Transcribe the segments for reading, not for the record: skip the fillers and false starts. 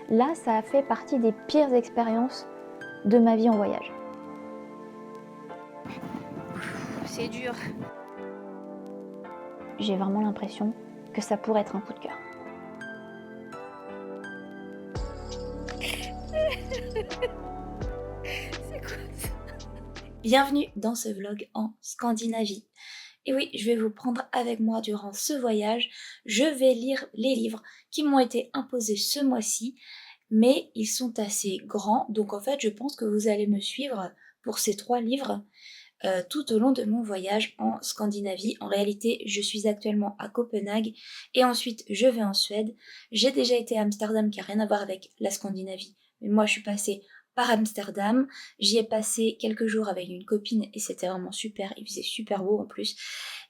Là, ça a fait partie des pires expériences de ma vie en voyage. C'est dur. J'ai vraiment l'impression que ça pourrait être un coup de cœur. C'est quoi ça? Bienvenue dans ce vlog en Scandinavie. Et oui, je vais vous prendre avec moi durant ce voyage. Je vais lire les livres qui m'ont été imposés ce mois-ci, mais ils sont assez grands, donc en fait je pense que vous allez me suivre pour ces 3 livres tout au long de mon voyage en Scandinavie. En réalité, je suis actuellement à Copenhague et ensuite je vais en Suède. J'ai déjà été à Amsterdam qui n'a rien à voir avec la Scandinavie, mais moi je suis passée par Amsterdam. J'y ai passé quelques jours avec une copine et c'était vraiment super, il faisait super beau en plus.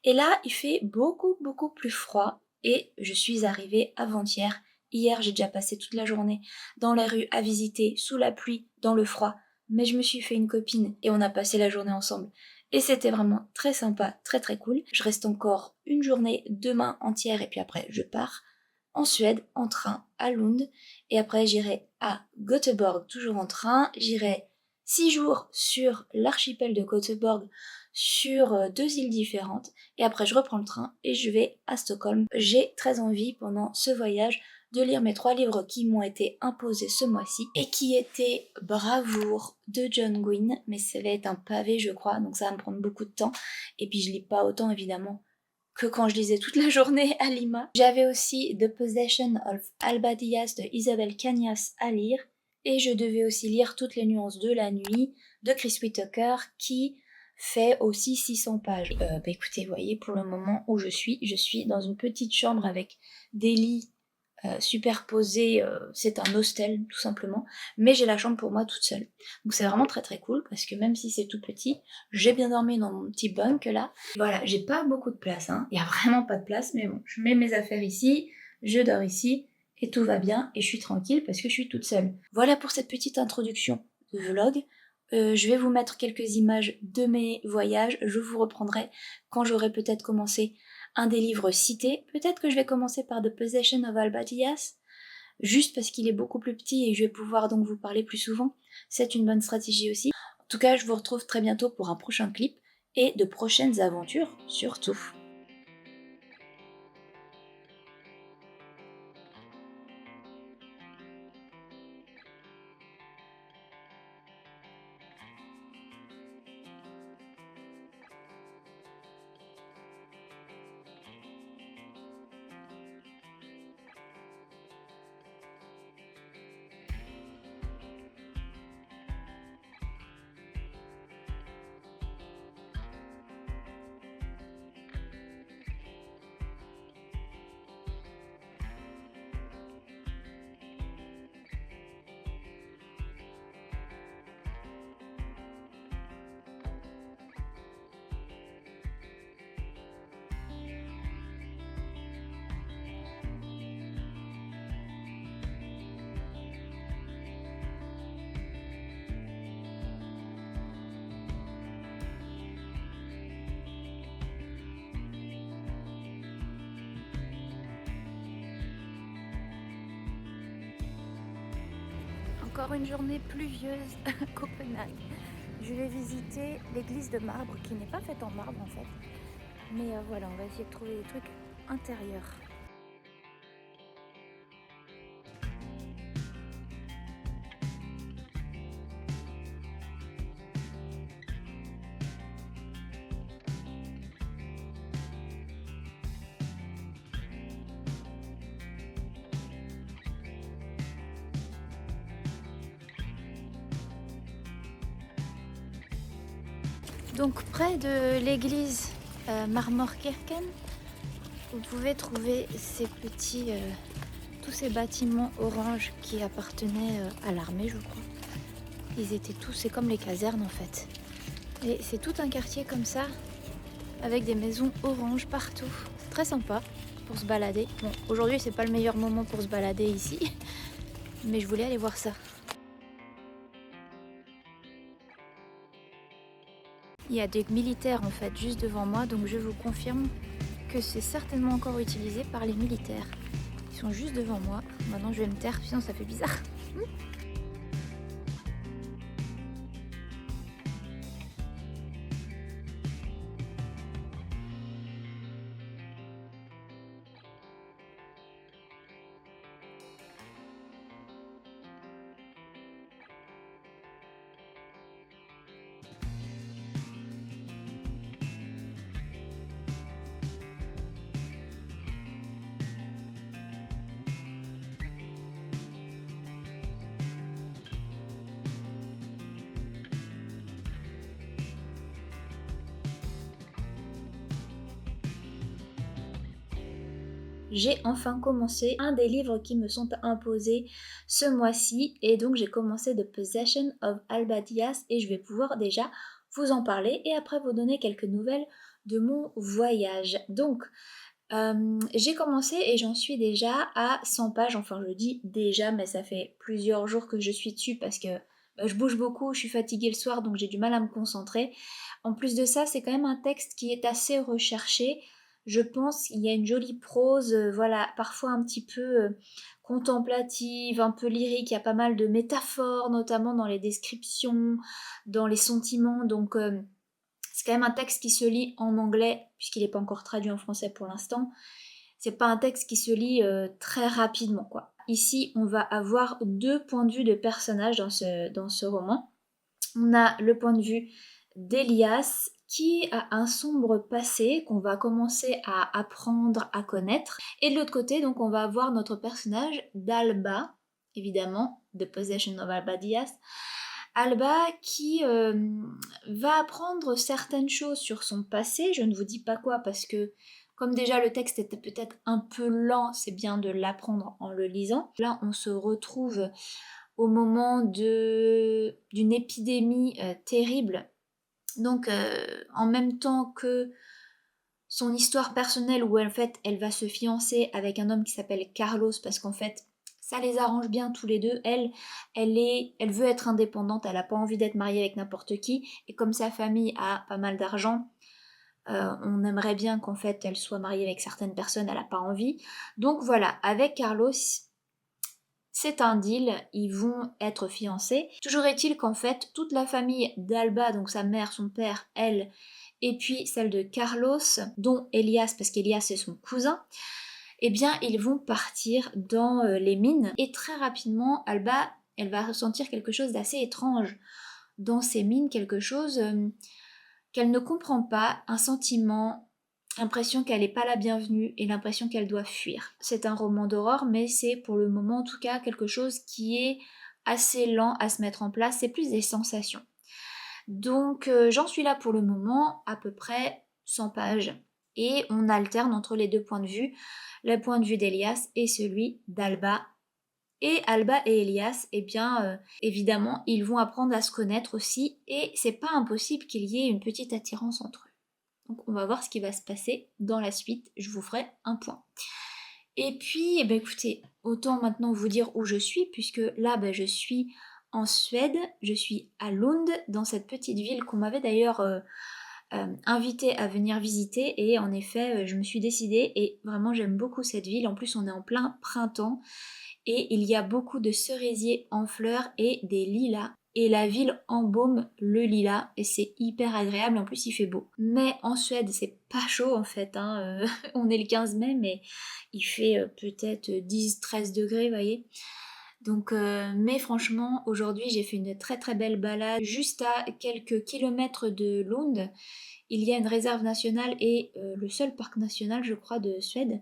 Et là, il fait beaucoup plus froid et je suis arrivée avant-hier. Hier, j'ai déjà passé toute la journée dans la rue à visiter, sous la pluie, dans le froid, mais je me suis fait une copine et on a passé la journée ensemble. Et c'était vraiment très sympa, très cool. Je reste encore une journée demain entière et puis après je pars en Suède en train à Lund et après j'irai à Göteborg toujours en train. J'irai 6 jours sur l'archipel de Göteborg sur 2 îles différentes et après je reprends le train et je vais à Stockholm. J'ai très envie pendant ce voyage de lire mes 3 livres qui m'ont été imposés ce mois-ci et qui étaient Bravoure de John Gwynne, mais ça va être un pavé je crois, donc ça va me prendre beaucoup de temps et puis je lis pas autant évidemment que quand je lisais toute la journée à Lima. J'avais aussi The Possession of Albadias de Isabelle Cañas à lire et je devais aussi lire Toutes les nuances de la nuit de Chris Whittaker qui fait aussi 600 pages. Écoutez, vous voyez, pour le moment où je suis dans une petite chambre avec des lits superposés, c'est un hostel tout simplement, mais j'ai la chambre pour moi toute seule. Donc c'est vraiment très cool parce que même si c'est tout petit, j'ai bien dormi dans mon petit bunk là. Voilà, j'ai pas beaucoup de place, hein. Il y a vraiment pas de place, mais bon, je mets mes affaires ici, je dors ici, et tout va bien, et je suis tranquille parce que je suis toute seule. Voilà pour cette petite introduction de vlog. Je vais vous mettre quelques images de mes voyages, je vous reprendrai quand j'aurai peut-être commencé un des livres cités. Peut-être que je vais commencer par The Possession of Albadias, juste parce qu'il est beaucoup plus petit et je vais pouvoir donc vous parler plus souvent. C'est une bonne stratégie aussi. En tout cas, je vous retrouve très bientôt pour un prochain clip et de prochaines aventures surtout. Encore une journée pluvieuse à Copenhague. Je vais visiter l'église de marbre qui n'est pas faite en marbre en fait. Mais voilà, on va essayer de trouver des trucs intérieurs. Donc près de l'église Marmorkirken, vous pouvez trouver ces petits, tous ces bâtiments orange qui appartenaient à l'armée, je crois. Ils étaient tous, c'est comme les casernes en fait. Et c'est tout un quartier comme ça, avec des maisons orange partout. C'est très sympa pour se balader. Bon, aujourd'hui c'est pas le meilleur moment pour se balader ici, mais je voulais aller voir ça. Il y a des militaires en fait juste devant moi, donc je vous confirme que c'est certainement encore utilisé par les militaires. Ils sont juste devant moi. Maintenant je vais me taire, sinon ça fait bizarre. J'ai enfin commencé un des livres qui me sont imposés ce mois-ci et donc j'ai commencé The Possession of Alba Diaz et je vais pouvoir déjà vous en parler et après vous donner quelques nouvelles de mon voyage. Donc j'ai commencé et j'en suis déjà à 100 pages, enfin je dis déjà mais ça fait plusieurs jours que je suis dessus parce que je bouge beaucoup, je suis fatiguée le soir donc j'ai du mal à me concentrer. En plus de ça c'est quand même un texte qui est assez recherché. Je pense qu'il y a une jolie prose, voilà, parfois un petit peu contemplative, un peu lyrique, il y a pas mal de métaphores, notamment dans les descriptions, dans les sentiments, donc c'est quand même un texte qui se lit en anglais, puisqu'il n'est pas encore traduit en français pour l'instant. C'est pas un texte qui se lit très rapidement, quoi. Ici, on va avoir deux points de vue de personnages dans ce roman. On a le point de vue d'Elias qui a un sombre passé qu'on va commencer à apprendre à connaître. Et de l'autre côté, donc, on va avoir notre personnage d'Alba, évidemment, The Possession of Alba Diaz. Alba qui va apprendre certaines choses sur son passé, je ne vous dis pas quoi parce que comme déjà le texte était peut-être un peu lent, c'est bien de l'apprendre en le lisant. Là on se retrouve au moment d'une épidémie terrible. Donc en même temps que son histoire personnelle où en fait elle va se fiancer avec un homme qui s'appelle Carlos parce qu'en fait ça les arrange bien tous les deux. Elle veut être indépendante, elle n'a pas envie d'être mariée avec n'importe qui et comme sa famille a pas mal d'argent, on aimerait bien qu'en fait elle soit mariée avec certaines personnes, elle n'a pas envie. Donc voilà, avec Carlos, c'est un deal, ils vont être fiancés. Toujours est-il qu'en fait, toute la famille d'Alba, donc sa mère, son père, elle, et puis celle de Carlos, dont Elias, parce qu'Elias c'est son cousin, eh bien ils vont partir dans les mines. Et très rapidement, Alba, elle va ressentir quelque chose d'assez étrange dans ces mines, quelque chose qu'elle ne comprend pas, un sentiment, l'impression qu'elle n'est pas la bienvenue et l'impression qu'elle doit fuir. C'est un roman d'horreur, mais c'est pour le moment en tout cas quelque chose qui est assez lent à se mettre en place, c'est plus des sensations. Donc j'en suis là pour le moment, à peu près 100 pages. Et on alterne entre les deux points de vue, le point de vue d'Elias et celui d'Alba. Et Alba et Elias, eh bien, évidemment, ils vont apprendre à se connaître aussi, et c'est pas impossible qu'il y ait une petite attirance entre eux. Donc on va voir ce qui va se passer dans la suite, je vous ferai un point. Et puis, eh ben, écoutez, autant maintenant vous dire où je suis, puisque là, je suis en Suède, je suis à Lund, dans cette petite ville qu'on m'avait d'ailleurs invitée à venir visiter, et en effet, je me suis décidée, et vraiment j'aime beaucoup cette ville, en plus on est en plein printemps, et il y a beaucoup de cerisiers en fleurs et des lilas. Et la ville embaume le lilas et c'est hyper agréable, en plus il fait beau. Mais en Suède c'est pas chaud en fait, hein. On est le 15 mai mais il fait peut-être 10-13 degrés, vous voyez. Donc, mais franchement, aujourd'hui j'ai fait une très très belle balade juste à quelques kilomètres de Lund. Il y a une réserve nationale et le seul parc national, je crois, de Suède.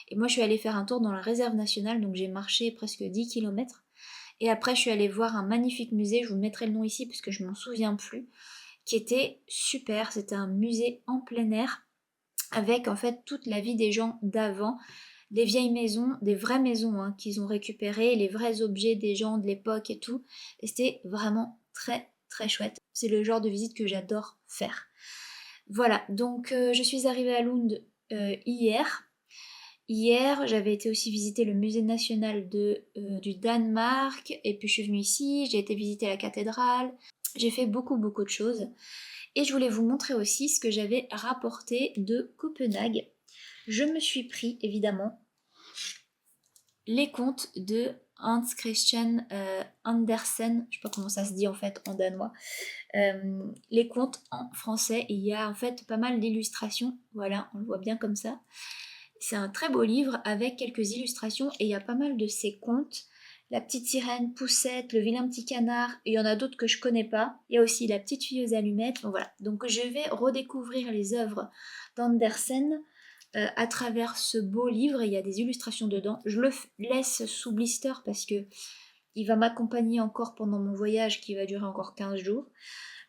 Et moi, je suis allée faire un tour dans la réserve nationale, donc j'ai marché presque 10 km. Et après, je suis allée voir un magnifique musée, je vous mettrai le nom ici parce que je m'en souviens plus, qui était super. C'était un musée en plein air avec en fait toute la vie des gens d'avant, des vieilles maisons, des vraies maisons hein, qu'ils ont récupérées, les vrais objets des gens de l'époque et tout. Et c'était vraiment très très chouette. C'est le genre de visite que j'adore faire. Voilà, donc je suis arrivée à Lund hier. Hier, j'avais été aussi visiter le musée national du Danemark, et puis je suis venue ici, j'ai été visiter la cathédrale, j'ai fait beaucoup de choses. Et je voulais vous montrer aussi ce que j'avais rapporté de Copenhague. Je me suis pris, évidemment, les contes de Hans Christian Andersen, je sais pas comment ça se dit en fait en danois, les contes en français. Et il y a en fait pas mal d'illustrations, voilà, on le voit bien comme ça. C'est un très beau livre avec quelques illustrations et il y a pas mal de ces contes. La petite sirène, Poussette, le vilain petit canard, et il y en a d'autres que je connais pas. Il y a aussi la petite fille aux allumettes. Bon, voilà. Donc je vais redécouvrir les œuvres d'Andersen à travers ce beau livre. Il y a des illustrations dedans. Je le laisse sous blister parce que il va m'accompagner encore pendant mon voyage qui va durer encore 15 jours.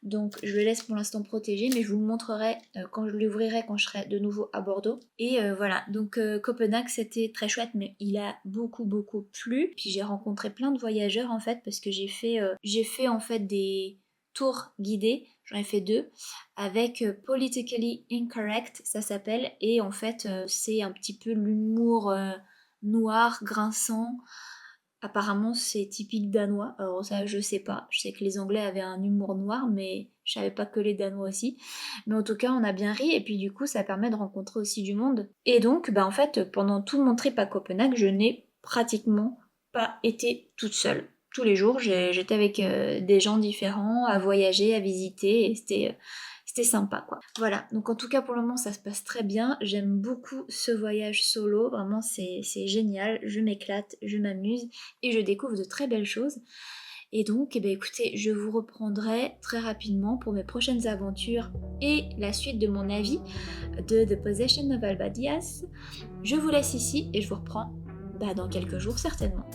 Donc je le laisse pour l'instant protégé, mais je vous le montrerai quand je l'ouvrirai, quand je serai de nouveau à Bordeaux. Et voilà, donc Copenhague c'était très chouette, mais il a beaucoup plu. Puis j'ai rencontré plein de voyageurs en fait, parce que j'ai fait en fait des tours guidés, j'en ai fait 2, avec Politically Incorrect, ça s'appelle, et en fait c'est un petit peu l'humour noir, grinçant. Apparemment, c'est typique danois. Alors ça, je sais pas. Je sais que les Anglais avaient un humour noir, mais je savais pas que les Danois aussi. Mais en tout cas, on a bien ri, et puis du coup, ça permet de rencontrer aussi du monde. Et donc, bah en fait, pendant tout mon trip à Copenhague, je n'ai pratiquement pas été toute seule. Tous les jours, j'étais avec des gens différents, à voyager, à visiter, et c'était sympa quoi. Voilà, donc en tout cas pour le moment ça se passe très bien, j'aime beaucoup ce voyage solo, vraiment c'est génial, je m'éclate, je m'amuse et je découvre de très belles choses. Et donc, eh bien, écoutez, je vous reprendrai très rapidement pour mes prochaines aventures et la suite de mon avis de The Possession of Albadias. Je vous laisse ici et je vous reprends dans quelques jours certainement.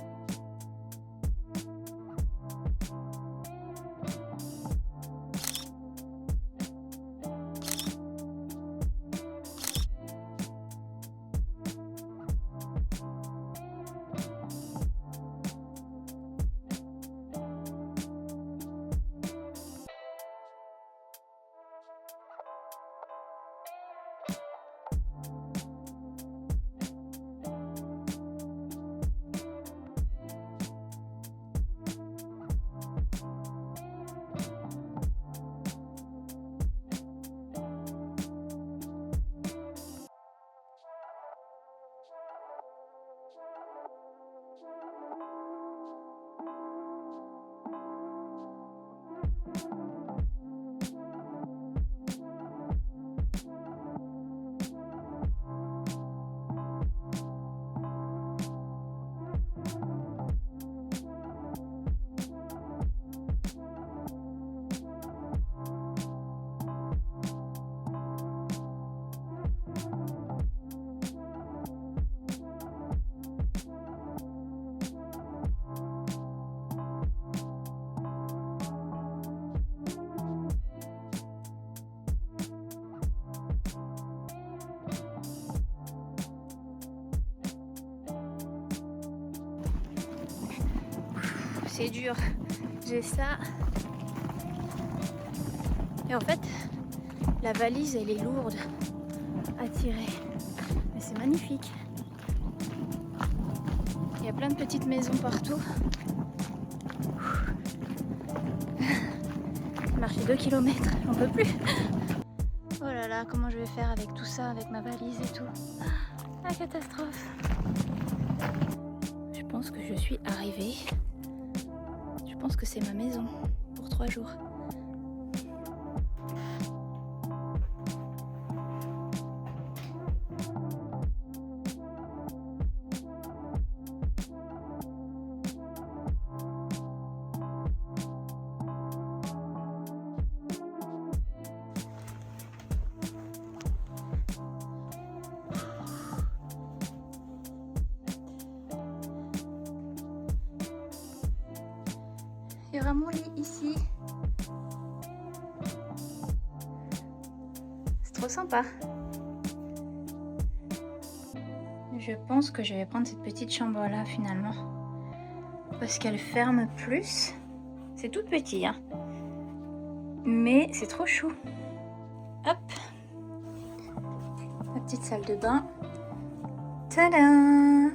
C'est dur, j'ai ça. Et en fait, la valise elle est lourde à tirer, mais c'est magnifique. Il y a plein de petites maisons partout. Marcher 2 km, j'en peux plus. Oh là là, comment je vais faire avec tout ça, avec ma valise et tout. La catastrophe. Je pense que je suis arrivée. Je pense que c'est ma maison pour 3 jours. Il y aura mon lit ici. C'est trop sympa. Je pense que je vais prendre cette petite chambre là finalement. Parce qu'elle ferme plus. C'est tout petit hein. Mais c'est trop chou. Hop. La petite salle de bain. Tadam!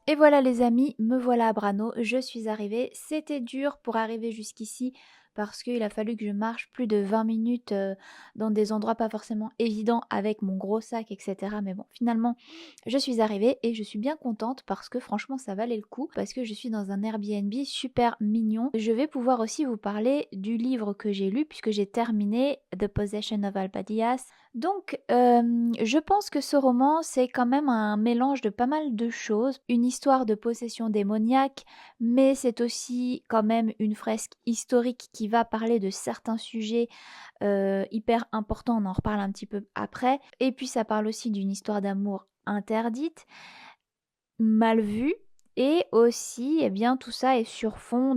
Et voilà les amis, me voilà à Brano, je suis arrivée. C'était dur pour arriver jusqu'ici parce qu'il a fallu que je marche plus de 20 minutes dans des endroits pas forcément évidents avec mon gros sac, etc. Mais bon, finalement, je suis arrivée et je suis bien contente parce que franchement, ça valait le coup, parce que je suis dans un Airbnb super mignon. Je vais pouvoir aussi vous parler du livre que j'ai lu puisque j'ai terminé The Possession of Albadias. Donc, je pense que ce roman, c'est quand même un mélange de pas mal de choses. Une histoire de possession démoniaque, mais c'est aussi quand même une fresque historique qui va parler de certains sujets hyper importants, on en reparle un petit peu après. Et puis ça parle aussi d'une histoire d'amour interdite, mal vue, et aussi, eh bien, tout ça est sur fond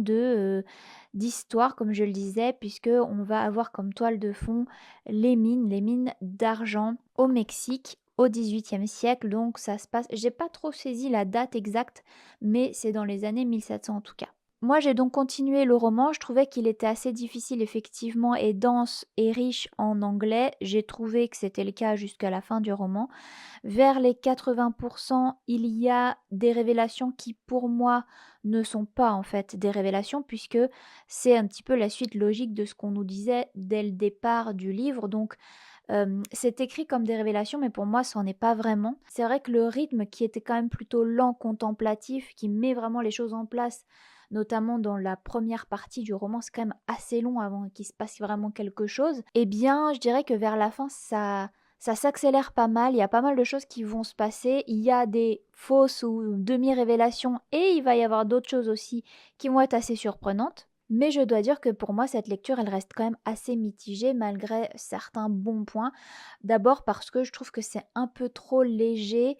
d'histoire, comme je le disais, puisque on va avoir comme toile de fond les mines d'argent au Mexique au XVIIIe siècle. Donc ça se passe, j'ai pas trop saisi la date exacte, mais c'est dans les années 1700 en tout cas. Moi, j'ai donc continué le roman. Je trouvais qu'il était assez difficile, effectivement, et dense et riche en anglais. J'ai trouvé que c'était le cas jusqu'à la fin du roman. Vers les 80%, il y a des révélations qui, pour moi, ne sont pas en fait des révélations, puisque c'est un petit peu la suite logique de ce qu'on nous disait dès le départ du livre. Donc, c'est écrit comme des révélations, mais pour moi, ça n'en est pas vraiment. C'est vrai que le rythme qui était quand même plutôt lent, contemplatif, qui met vraiment les choses en place, notamment dans la première partie du roman, c'est quand même assez long avant qu'il se passe vraiment quelque chose. Eh bien, je dirais que vers la fin, ça s'accélère pas mal, il y a pas mal de choses qui vont se passer, il y a des fausses ou demi-révélations et il va y avoir d'autres choses aussi qui vont être assez surprenantes. Mais je dois dire que pour moi, cette lecture, elle reste quand même assez mitigée malgré certains bons points. D'abord parce que je trouve que c'est un peu trop léger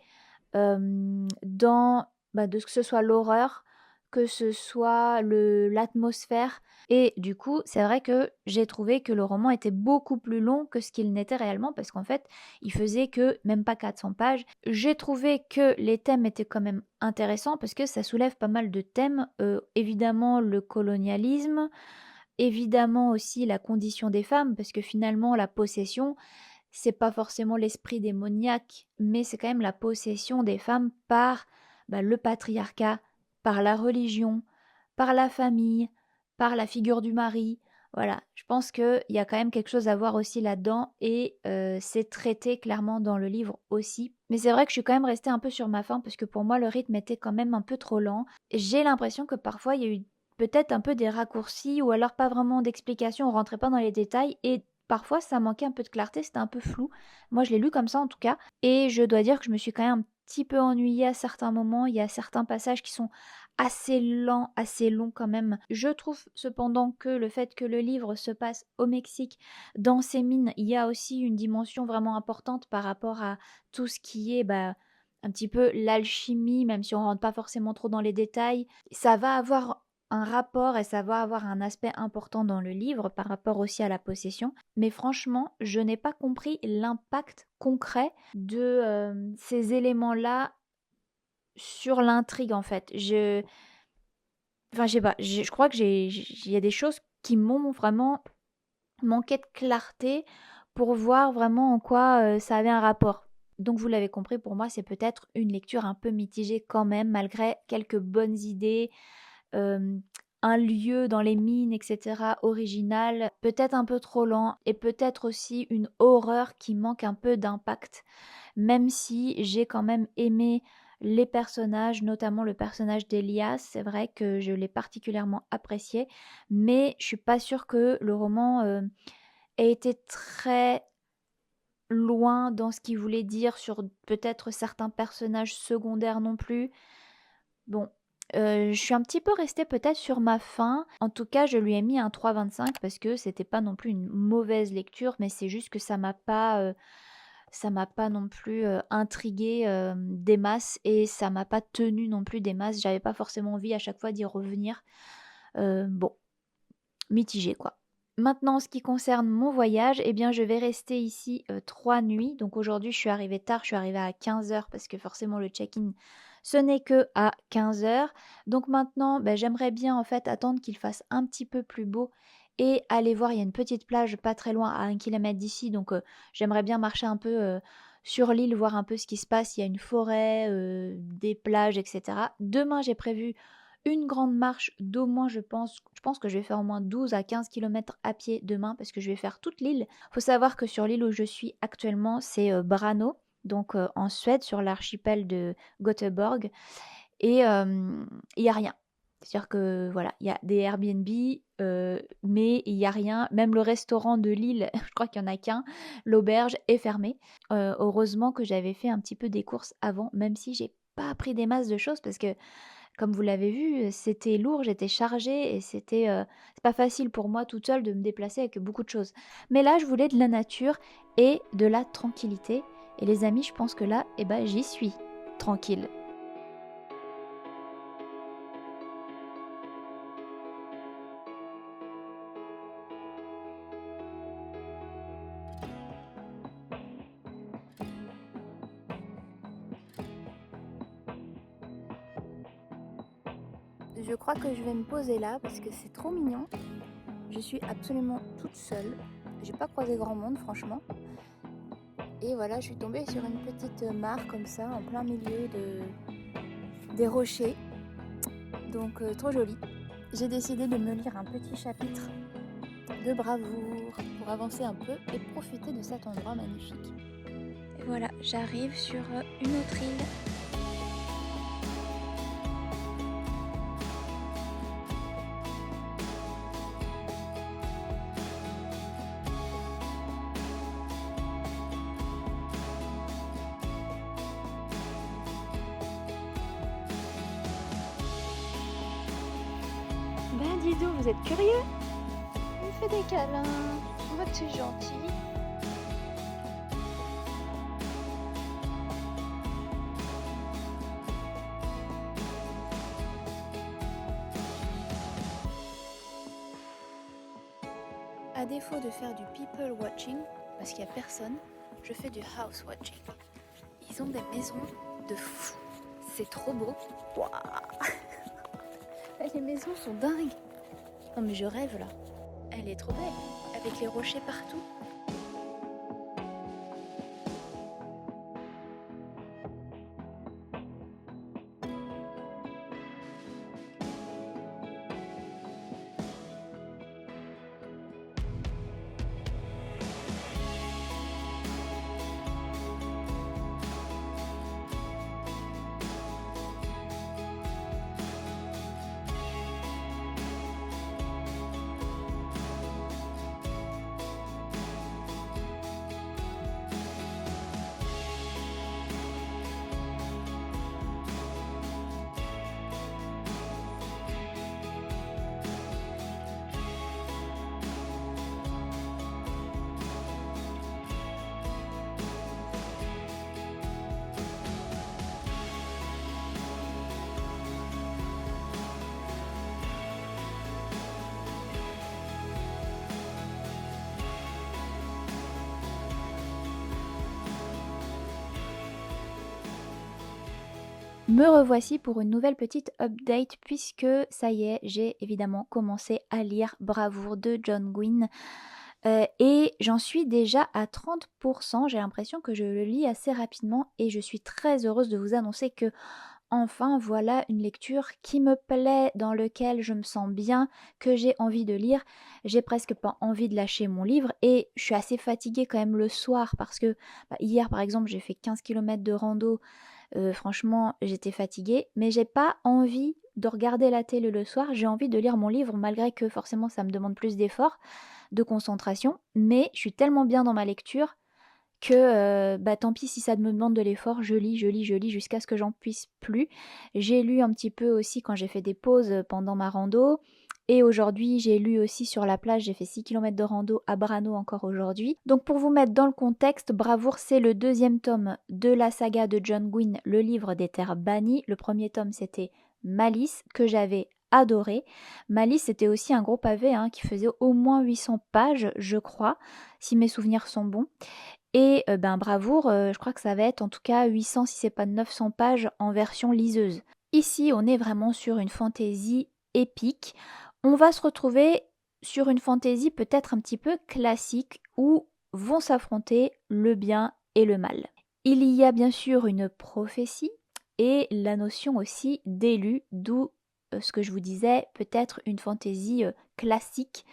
dans de que ce soit l'horreur, que ce soit l'atmosphère. Et du coup, c'est vrai que j'ai trouvé que le roman était beaucoup plus long que ce qu'il n'était réellement, parce qu'en fait, il faisait que même pas 400 pages. J'ai trouvé que les thèmes étaient quand même intéressants, parce que ça soulève pas mal de thèmes. Évidemment, le colonialisme, évidemment aussi la condition des femmes, parce que finalement, la possession, c'est pas forcément l'esprit démoniaque, mais c'est quand même la possession des femmes par le patriarcat, par la religion, par la famille, par la figure du mari. Voilà, je pense qu'il y a quand même quelque chose à voir aussi là-dedans et c'est traité clairement dans le livre aussi. Mais c'est vrai que je suis quand même restée un peu sur ma faim parce que pour moi le rythme était quand même un peu trop lent. J'ai l'impression que parfois il y a eu peut-être un peu des raccourcis ou alors pas vraiment d'explications, on rentrait pas dans les détails et parfois ça manquait un peu de clarté, c'était un peu flou. Moi je l'ai lu comme ça en tout cas et je dois dire que je me suis quand même un petit peu ennuyée à certains moments, il y a certains passages qui sont assez lents, assez longs quand même. Je trouve cependant que le fait que le livre se passe au Mexique, dans ces mines, il y a aussi une dimension vraiment importante par rapport à tout ce qui est un petit peu l'alchimie, même si on rentre pas forcément trop dans les détails. Ça va avoir un rapport et ça va avoir un aspect important dans le livre par rapport aussi à la possession. Mais franchement, je n'ai pas compris l'impact concret de ces éléments-là sur l'intrigue en fait. Enfin, je sais pas, je crois que il y a des choses qui m'ont vraiment manqué de clarté pour voir vraiment en quoi ça avait un rapport. Donc vous l'avez compris, pour moi c'est peut-être une lecture un peu mitigée quand même, malgré quelques bonnes idées, euh, un lieu dans les mines, etc. original, peut-être un peu trop lent, et peut-être aussi une horreur qui manque un peu d'impact, même si j'ai quand même aimé les personnages, notamment le personnage d'Elias, c'est vrai que je l'ai particulièrement apprécié, mais je suis pas sûre que le roman ait été très loin dans ce qu'il voulait dire sur peut-être certains personnages secondaires non plus. Bon, je suis un petit peu restée peut-être sur ma faim. En tout cas, je lui ai mis un 3,25 parce que c'était pas non plus une mauvaise lecture, mais c'est juste que ça m'a pas non plus intriguée des masses et ça m'a pas tenu non plus des masses. J'avais pas forcément envie à chaque fois d'y revenir. Bon, mitigé quoi. Maintenant, en ce qui concerne mon voyage, eh bien, je vais rester ici 3 nuits. Donc aujourd'hui, je suis arrivée tard, je suis arrivée à 15 heures parce que forcément le check-in, ce n'est que à 15 heures. Donc maintenant, j'aimerais bien en fait attendre qu'il fasse un petit peu plus beau et aller voir. Il y a une petite plage pas très loin, à 1 kilomètre d'ici. Donc j'aimerais bien marcher un peu sur l'île, voir un peu ce qui se passe. Il y a une forêt, des plages, etc. Demain, j'ai prévu une grande marche d'au moins, je pense que je vais faire au moins 12 à 15 kilomètres à pied demain parce que je vais faire toute l'île. Faut savoir que sur l'île où je suis actuellement, c'est Brano, donc en Suède, sur l'archipel de Göteborg. Et il y a rien. C'est-à-dire que voilà, il y a des Airbnb, mais il y a rien. Même le restaurant de l'île, je crois qu'il y en a qu'un. L'auberge est fermée. Heureusement que j'avais fait un petit peu des courses avant, même si j'ai pas pris des masses de choses parce que, comme vous l'avez vu, c'était lourd, j'étais chargée et c'est pas facile pour moi toute seule de me déplacer avec beaucoup de choses. Mais là, je voulais de la nature et de la tranquillité. Et les amis, je pense que là, eh ben, j'y suis tranquille. Je crois que je vais me poser là parce que c'est trop mignon. Je suis absolument toute seule. J'ai pas croisé grand monde, franchement. Et voilà, je suis tombée sur une petite mare comme ça, en plein milieu des rochers. Donc trop joli. J'ai décidé de me lire un petit chapitre de bravoure pour avancer un peu et profiter de cet endroit magnifique. Et voilà, j'arrive sur une autre île. Ben dis donc, vous êtes curieux? Il me fait des câlins. On voit que c'est gentil. À défaut de faire du people watching, parce qu'il n'y a personne, je fais du house watching. Ils ont des maisons de fou. C'est trop beau. Waouh. Les maisons sont dingues. Non mais je rêve là. Elle est trop belle, avec les rochers partout. Me revoici pour une nouvelle petite update puisque ça y est, j'ai évidemment commencé à lire Bravoure de John Gwynne et j'en suis déjà à 30%. J'ai l'impression que je le lis assez rapidement et je suis très heureuse de vous annoncer que enfin voilà une lecture qui me plaît, dans lequel je me sens bien, que j'ai envie de lire. J'ai presque pas envie de lâcher mon livre et je suis assez fatiguée quand même le soir parce que hier par exemple j'ai fait 15 kilomètres de rando. Franchement, j'étais fatiguée, mais j'ai pas envie de regarder la télé le soir, j'ai envie de lire mon livre malgré que forcément ça me demande plus d'efforts, de concentration, mais je suis tellement bien dans ma lecture que tant pis si ça me demande de l'effort, je lis, je lis, je lis jusqu'à ce que j'en puisse plus. J'ai lu un petit peu aussi quand j'ai fait des pauses pendant ma rando. Et aujourd'hui, j'ai lu aussi sur la plage, j'ai fait 6 kilomètres de rando à Brano encore aujourd'hui. Donc pour vous mettre dans le contexte, Bravoure, c'est le deuxième tome de la saga de John Gwynne, le livre des terres bannies. Le premier tome, c'était Malice, que j'avais adoré. Malice, c'était aussi un gros pavé qui faisait au moins 800 pages, je crois, si mes souvenirs sont bons. Et Bravoure, je crois que ça va être en tout cas 800 si c'est pas 900 pages en version liseuse. Ici, on est vraiment sur une fantaisie épique. On va se retrouver sur une fantaisie peut-être un petit peu classique où vont s'affronter le bien et le mal. Il y a bien sûr une prophétie et la notion aussi d'élu, d'où ce que je vous disais, peut-être une fantaisie classique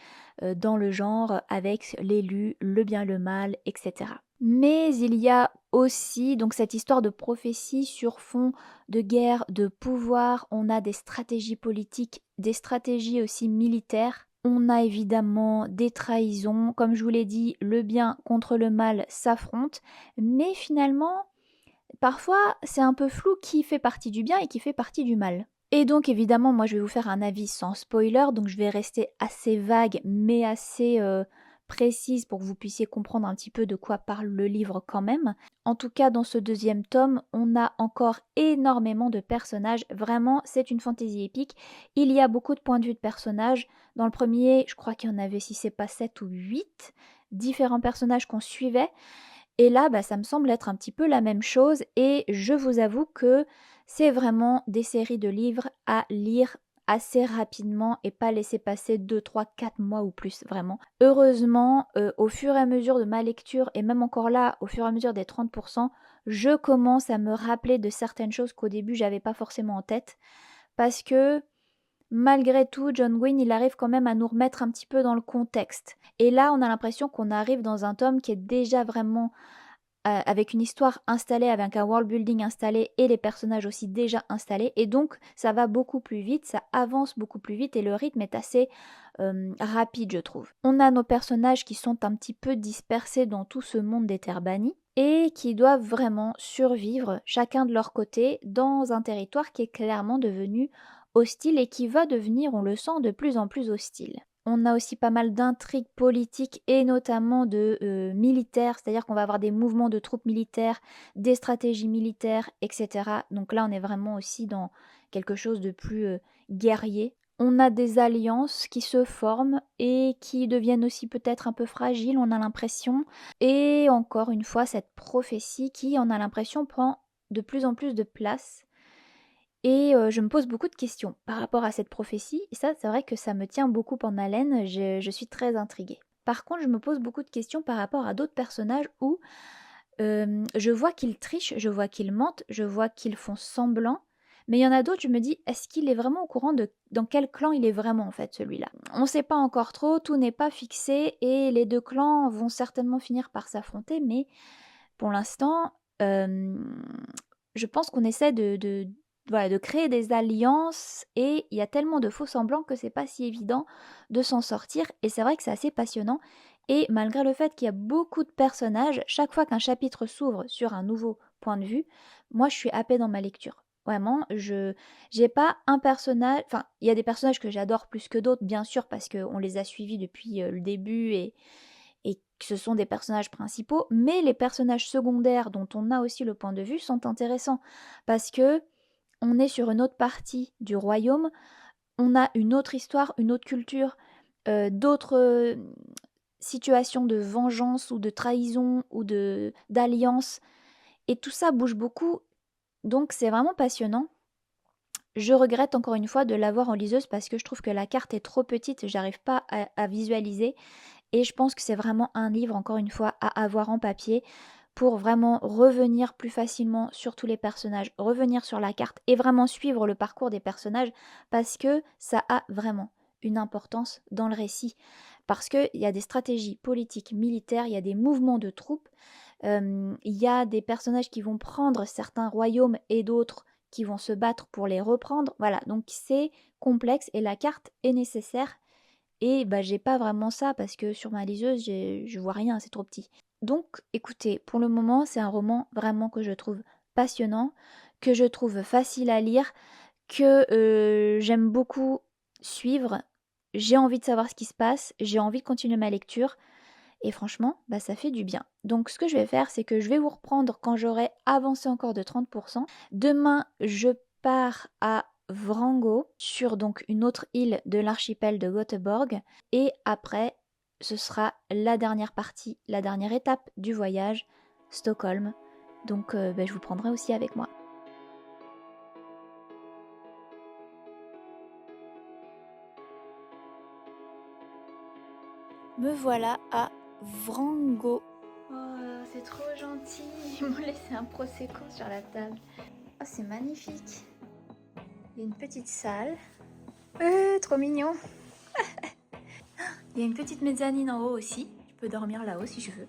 dans le genre avec l'élu, le bien, le mal, etc. Mais il y a aussi donc cette histoire de prophétie sur fond de guerre, de pouvoir. On a des stratégies politiques, des stratégies aussi militaires. On a évidemment des trahisons. Comme je vous l'ai dit, le bien contre le mal s'affrontent. Mais finalement, parfois, c'est un peu flou qui fait partie du bien et qui fait partie du mal. Et donc évidemment, moi je vais vous faire un avis sans spoiler, donc je vais rester assez vague mais assez précise pour que vous puissiez comprendre un petit peu de quoi parle le livre quand même. En tout cas, dans ce deuxième tome, on a encore énormément de personnages. Vraiment, c'est une fantaisie épique. Il y a beaucoup de points de vue de personnages. Dans le premier, je crois qu'il y en avait, si c'est pas 7 ou 8 différents personnages qu'on suivait. Et là, bah, ça me semble être un petit peu la même chose et je vous avoue que c'est vraiment des séries de livres à lire assez rapidement et pas laisser passer 2, 3, 4 mois ou plus, vraiment. Heureusement, au fur et à mesure de ma lecture, et même encore là, au fur et à mesure des 30%, je commence à me rappeler de certaines choses qu'au début, j'avais pas forcément en tête. Parce que malgré tout, John Green, il arrive quand même à nous remettre un petit peu dans le contexte. Et là, on a l'impression qu'on arrive dans un tome qui est déjà vraiment avec une histoire installée, avec un world building installé et les personnages aussi déjà installés. Et donc, ça va beaucoup plus vite, ça avance beaucoup plus vite et le rythme est assez rapide, je trouve. On a nos personnages qui sont un petit peu dispersés dans tout ce monde des terres bannies et qui doivent vraiment survivre chacun de leur côté dans un territoire qui est clairement devenu hostile et qui va devenir, on le sent, de plus en plus hostile. On a aussi pas mal d'intrigues politiques et notamment de militaires, c'est-à-dire qu'on va avoir des mouvements de troupes militaires, des stratégies militaires, etc. Donc là, on est vraiment aussi dans quelque chose de plus guerrier. On a des alliances qui se forment et qui deviennent aussi peut-être un peu fragiles, on a l'impression. Et encore une fois, cette prophétie qui, on a l'impression, prend de plus en plus de place et je me pose beaucoup de questions par rapport à cette prophétie et ça, c'est vrai que ça me tient beaucoup en haleine, je suis très intriguée. Par contre, je me pose beaucoup de questions par rapport à d'autres personnages où, je vois qu'ils trichent, je vois qu'ils mentent, je vois qu'ils font semblant, mais il y en a d'autres, je me dis: «Est-ce qu'il est vraiment au courant de dans quel clan il est vraiment, en fait, celui-là?» On ne sait pas encore trop, tout n'est pas fixé et les 2 clans vont certainement finir par s'affronter, mais pour l'instant, je pense qu'on essaie de voilà, de créer des alliances et il y a tellement de faux semblants que c'est pas si évident de s'en sortir et c'est vrai que c'est assez passionnant et malgré le fait qu'il y a beaucoup de personnages, chaque fois qu'un chapitre s'ouvre sur un nouveau point de vue, moi je suis happée dans ma lecture. Vraiment, je j'ai pas un personnage, enfin, il y a des personnages que j'adore plus que d'autres bien sûr parce qu'on les a suivis depuis le début et que ce sont des personnages principaux, mais les personnages secondaires dont on a aussi le point de vue sont intéressants parce que on est sur une autre partie du royaume, on a une autre histoire, une autre culture, d'autres situations de vengeance ou de trahison ou de d'alliance et tout ça bouge beaucoup, donc c'est vraiment passionnant. Je regrette encore une fois de l'avoir en liseuse parce que je trouve que la carte est trop petite, j'arrive pas à visualiser et je pense que c'est vraiment un livre, encore une fois, à avoir en papier pour vraiment revenir plus facilement sur tous les personnages, revenir sur la carte et vraiment suivre le parcours des personnages parce que ça a vraiment une importance dans le récit. Parce qu'il y a des stratégies politiques, militaires, il y a des mouvements de troupes, il y a des personnages qui vont prendre certains royaumes et d'autres qui vont se battre pour les reprendre. Voilà, donc c'est complexe et la carte est nécessaire et bah, j'ai pas vraiment ça parce que sur ma liseuse, je vois rien, c'est trop petit. Donc, écoutez, pour le moment, c'est un roman vraiment que je trouve passionnant, que je trouve facile à lire, que j'aime beaucoup suivre. J'ai envie de savoir ce qui se passe, j'ai envie de continuer ma lecture. Et franchement, bah, ça fait du bien. Donc ce que je vais faire, c'est que je vais vous reprendre quand j'aurai avancé encore de 30%. Demain, je pars à Vrango, sur donc une autre île de l'archipel de Göteborg. Et après, ce sera la dernière partie, la dernière étape du voyage, Stockholm. Donc bah, je vous prendrai aussi avec moi. Me voilà à Vrango. Oh, c'est trop gentil. Ils m'ont laissé un prosecco sur la table. Oh, c'est magnifique. Il y a une petite salle Trop mignon. Il y a une petite mezzanine en haut aussi. Je peux dormir là-haut si je veux.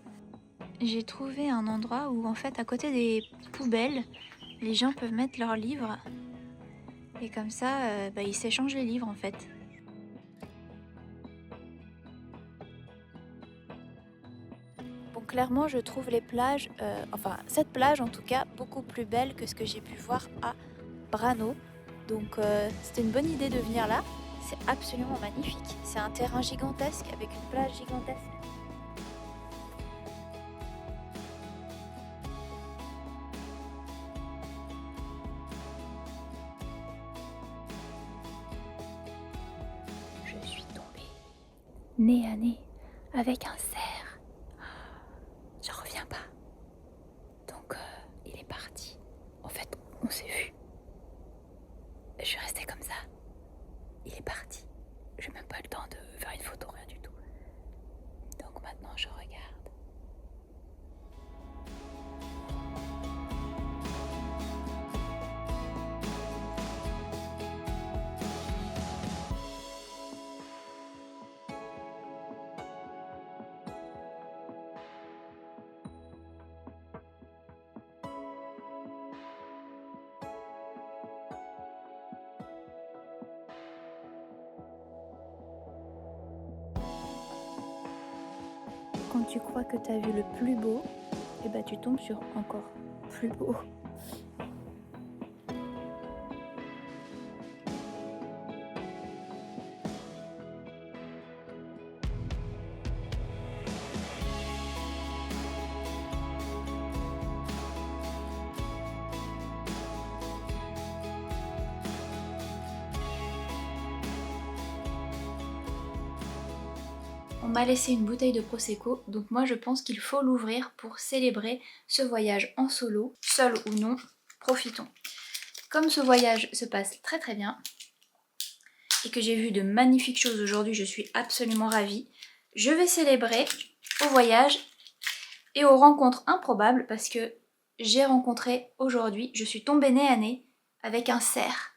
J'ai trouvé un endroit où en fait à côté des poubelles, les gens peuvent mettre leurs livres. Et comme ça, ils s'échangent les livres en fait. Bon, clairement, je trouve les plages, cette plage en tout cas, beaucoup plus belle que ce que j'ai pu voir à Brano. Donc c'était une bonne idée de venir là. C'est absolument magnifique. C'est un terrain gigantesque avec une plage gigantesque. Je suis tombée nez à nez avec un cerf. Je reviens pas. Donc il est parti. En fait, on s'est vu. Je suis restée comme ça. Il est parti. J'ai même pas eu le temps de faire une photo, rien du tout. Donc maintenant je regarde. Quand tu crois que tu as vu le plus beau, et bah tu tombes sur encore plus beau. On m'a laissé une bouteille de Prosecco, donc moi je pense qu'il faut l'ouvrir pour célébrer ce voyage en solo, seul ou non, profitons. Comme ce voyage se passe très très bien, et que j'ai vu de magnifiques choses aujourd'hui, je suis absolument ravie. Je vais célébrer au voyage et aux rencontres improbables parce que j'ai rencontré aujourd'hui, je suis tombée nez à nez avec un cerf.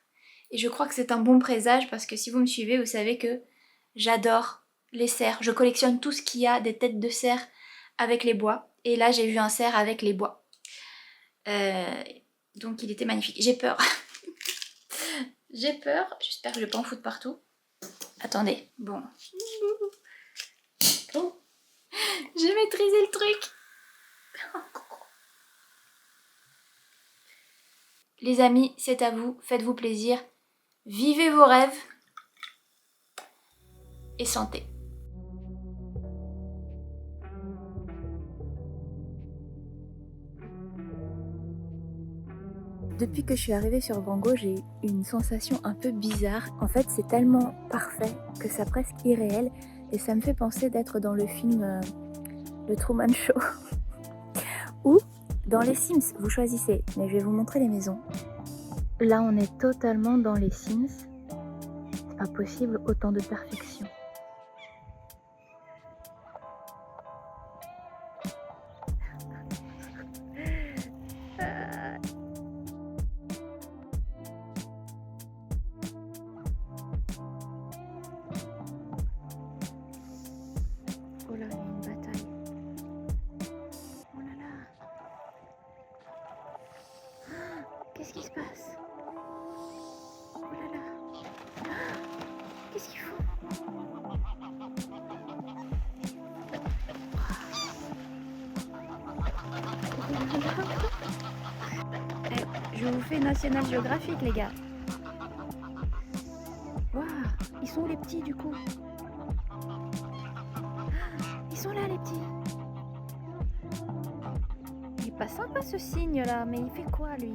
Et je crois que c'est un bon présage parce que si vous me suivez, vous savez que j'adore les cerfs. Je collectionne tout ce qu'il y a des têtes de cerf avec les bois. Et là, j'ai vu un cerf avec les bois. Donc il était magnifique. J'ai peur. J'ai peur. J'espère que je vais pas en foutre partout. Attendez. Bon. Oh. J'ai maîtrisé le truc. Les amis, c'est à vous. Faites-vous plaisir. Vivez vos rêves. Et santé. Depuis que je suis arrivée sur Van Gogh, j'ai une sensation un peu bizarre. En fait, c'est tellement parfait que c'est presque irréel et ça me fait penser d'être dans le film Le Truman Show ou dans les Sims. Vous choisissez, mais je vais vous montrer les maisons. Là, on est totalement dans les Sims. C'est pas possible, autant de perfection. Oh là, il y a une bataille. Oh là là. Qu'est-ce qui se passe? Oh là là. Qu'est-ce qu'il faut? Je vous fais National Geographic, les gars. Waouh, ils sont où les petits du coup? Ils sont là les petits. Il est pas sympa ce cygne là, mais il fait quoi lui?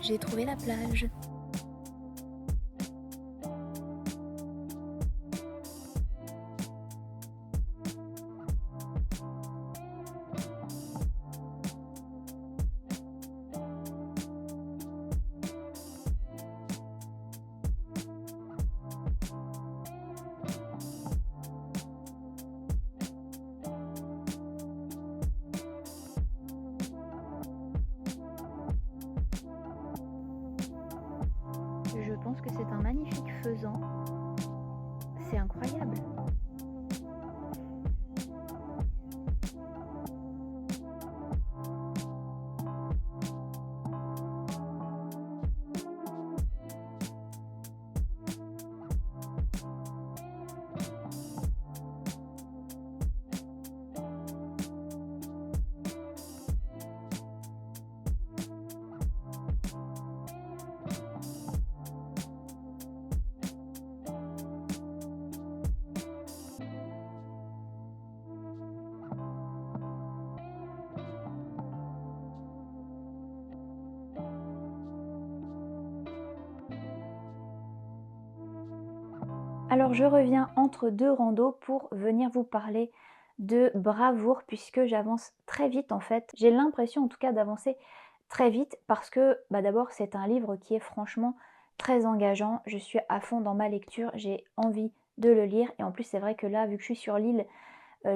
J'ai trouvé la plage. pense que c'est un magnifique faisan. C'est incroyable. Alors je reviens entre deux randos pour venir vous parler de bravoure puisque j'avance très vite en fait. J'ai l'impression en tout cas d'avancer très vite parce que d'abord c'est un livre qui est franchement très engageant. Je suis à fond dans ma lecture, j'ai envie de le lire et en plus c'est vrai que là vu que je suis sur l'île,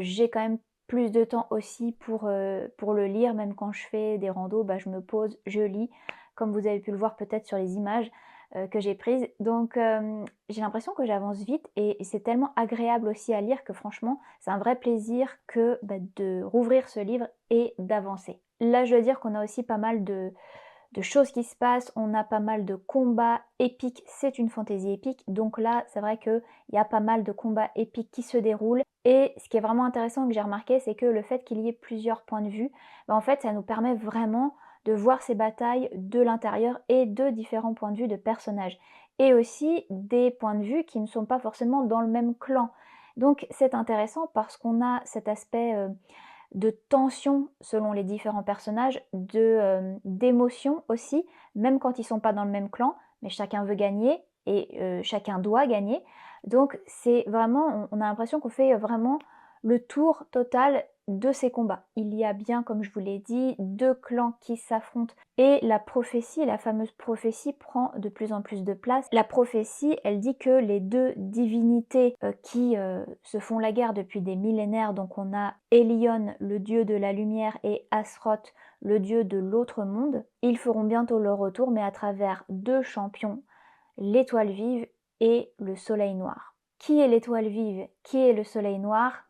j'ai quand même plus de temps aussi pour le lire. Même quand je fais des randos, je me pose, je lis, comme vous avez pu le voir peut-être sur les images que j'ai prises. Donc j'ai l'impression que j'avance vite et c'est tellement agréable aussi à lire que franchement c'est un vrai plaisir que de rouvrir ce livre et d'avancer. Là je dois dire qu'on a aussi pas mal de choses qui se passent, on a pas mal de combats épiques, c'est une fantaisie épique, donc là c'est vrai qu'il y a pas mal de combats épiques qui se déroulent, et ce qui est vraiment intéressant que j'ai remarqué, c'est que le fait qu'il y ait plusieurs points de vue, en fait ça nous permet vraiment de voir ces batailles de l'intérieur et de différents points de vue de personnages, et aussi des points de vue qui ne sont pas forcément dans le même clan. Donc c'est intéressant parce qu'on a cet aspect de tension selon les différents personnages, d'émotion aussi, même quand ils sont pas dans le même clan, mais chacun veut gagner et chacun doit gagner. Donc c'est vraiment, on a l'impression qu'on fait vraiment le tour total de ces combats. Il y a bien, comme je vous l'ai dit, deux clans qui s'affrontent et la prophétie, la fameuse prophétie, prend de plus en plus de place. La prophétie, elle dit que les deux divinités qui se font la guerre depuis des millénaires, donc on a Elion, le dieu de la lumière, et Asroth, le dieu de l'autre monde, ils feront bientôt leur retour, mais à travers deux champions, l'étoile vive et le soleil noir. Qui est l'étoile vive? Qui est le soleil noir?